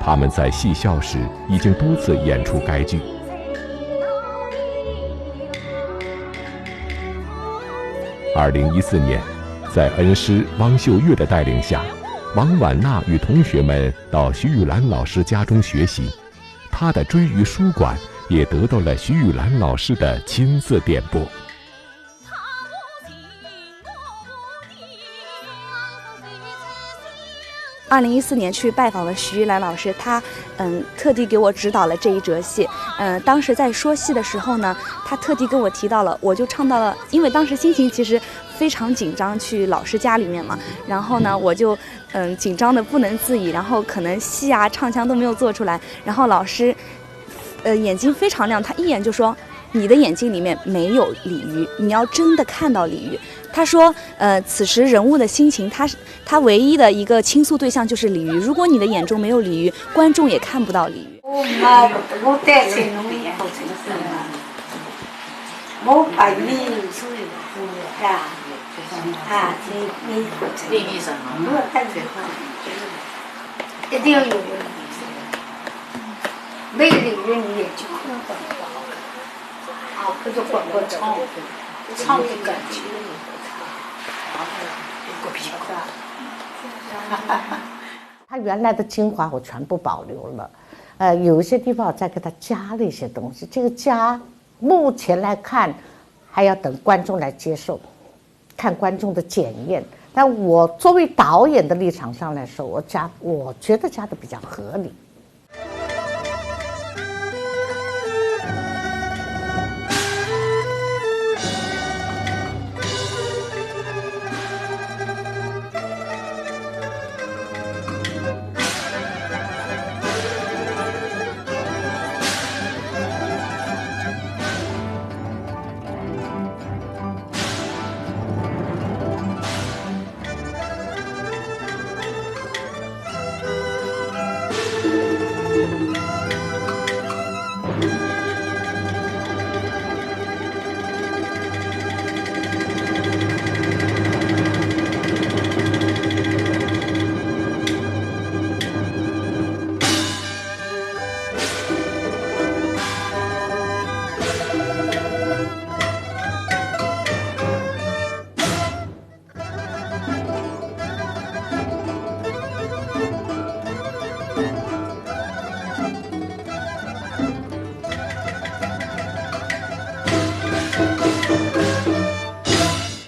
他们在戏校时已经多次演出该剧。2014年，在恩师汪秀月的带领下，王婉娜与同学们到徐玉兰老师家中学习，她的追鱼书馆也得到了徐玉兰老师的亲自点播。2014年去拜访了徐玉兰老师，他特地给我指导了这一折戏。当时在说戏的时候呢，他特地跟我提到了，我就唱到了，因为当时心情其实非常紧张，去老师家里面嘛，然后呢我就紧张的不能自已，然后可能戏啊唱腔都没有做出来，然后老师眼睛非常亮，他一眼就说，你的眼睛里面没有鲤鱼，你要真的看到鲤鱼。他说，此时人物的心情，他唯一的一个倾诉对象就是鲤鱼。如果你的眼中没有鲤鱼，观众也看不到鲤鱼。我带着侬我把你啊，你丽丽什么？一定要有没有鲤鱼你也就看不到。好，可就管过唱的感觉，过皮裤。他原来的精华我全部保留了，有一些地方我再给他加了一些东西。这个加，目前来看，还要等观众来接受，看观众的检验。但我作为导演的立场上来说，我觉得加的比较合理。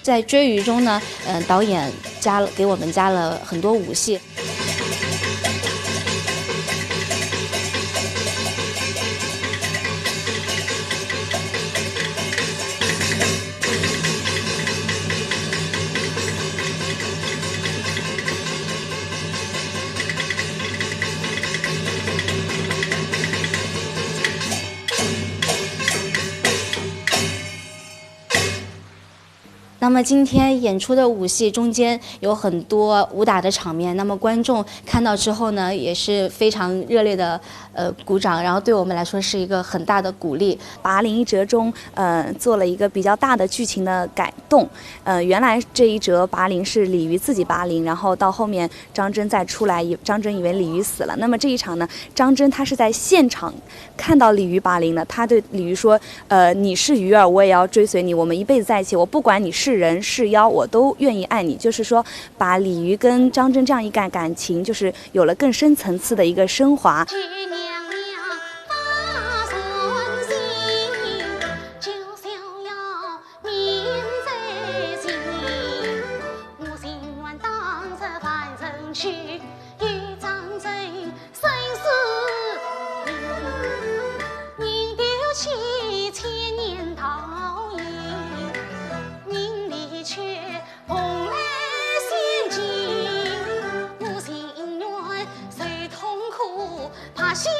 在追鱼中呢，导演给我们加了很多武戏。那么今天演出的武戏中间有很多武打的场面，那么观众看到之后呢，也是非常热烈的鼓掌，然后对我们来说是一个很大的鼓励。拔灵一折中，做了一个比较大的剧情的改动。原来这一折拔灵是鲤鱼自己拔灵，然后到后面张真再出来，张真以为鲤鱼死了。那么这一场呢，张真他是在现场看到鲤鱼拔灵的，他对鲤鱼说：“你是鱼儿，我也要追随你，我们一辈子在一起，我不管你是人是妖，我都愿意爱你。”就是说，把鲤鱼跟张真这样一段感情，就是有了更深层次的一个升华。怕心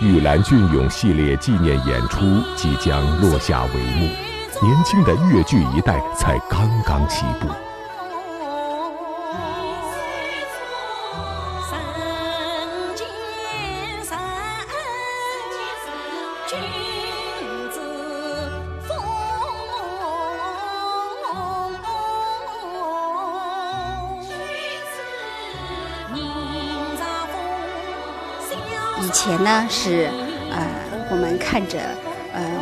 玉兰隽永系列纪念演出即将落下帷幕，年轻的越剧一代才刚刚起步。以前呢是我们看着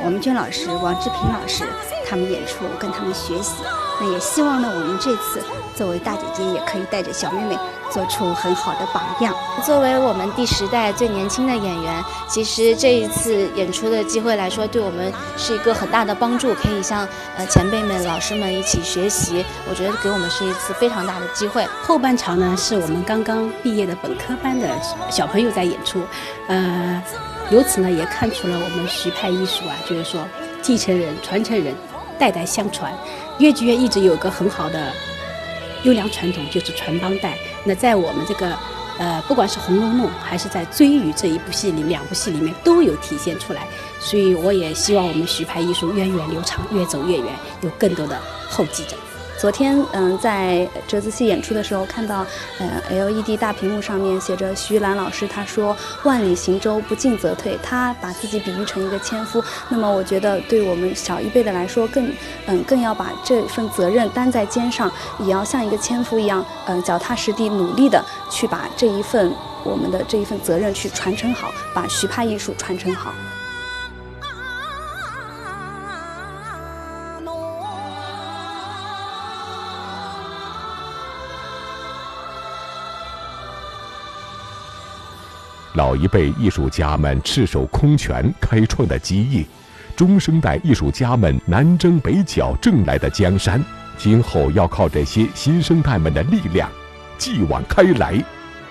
我们娟老师、王志平老师他们演出，跟他们学习。那也希望呢，我们这次作为大姐姐，也可以带着小妹妹做出很好的榜样。作为我们第10代最年轻的演员，其实这一次演出的机会来说，对我们是一个很大的帮助，可以向前辈们、老师们一起学习。我觉得给我们是一次非常大的机会。后半场呢，是我们刚刚毕业的本科班的小朋友在演出，由此呢也看出了我们徐派艺术啊，就是说继承人、传承人，代代相传。越剧院一直有个很好的优良传统，就是传帮带。那在我们这个不管是《红楼梦》还是在《追鱼》这一部戏里，2部戏里面都有体现出来。所以我也希望我们徐派艺术源远流长，越走越远，有更多的后继者。昨天在折子戏演出的时候，看到LED 大屏幕上面写着徐兰老师他说万里行舟不进则退，他把自己比喻成一个纤夫。那么我觉得对我们小一辈的来说更要把这份责任担在肩上，也要像一个纤夫一样脚踏实地努力的去把我们的这一份责任去传承好，把徐派艺术传承好。老一辈艺术家们赤手空拳开创的基业，中生代艺术家们南征北剿挣来的江山，今后要靠这些新生代们的力量，继往开来，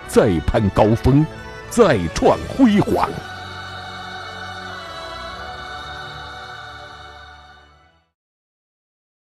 再攀高峰，再创辉煌。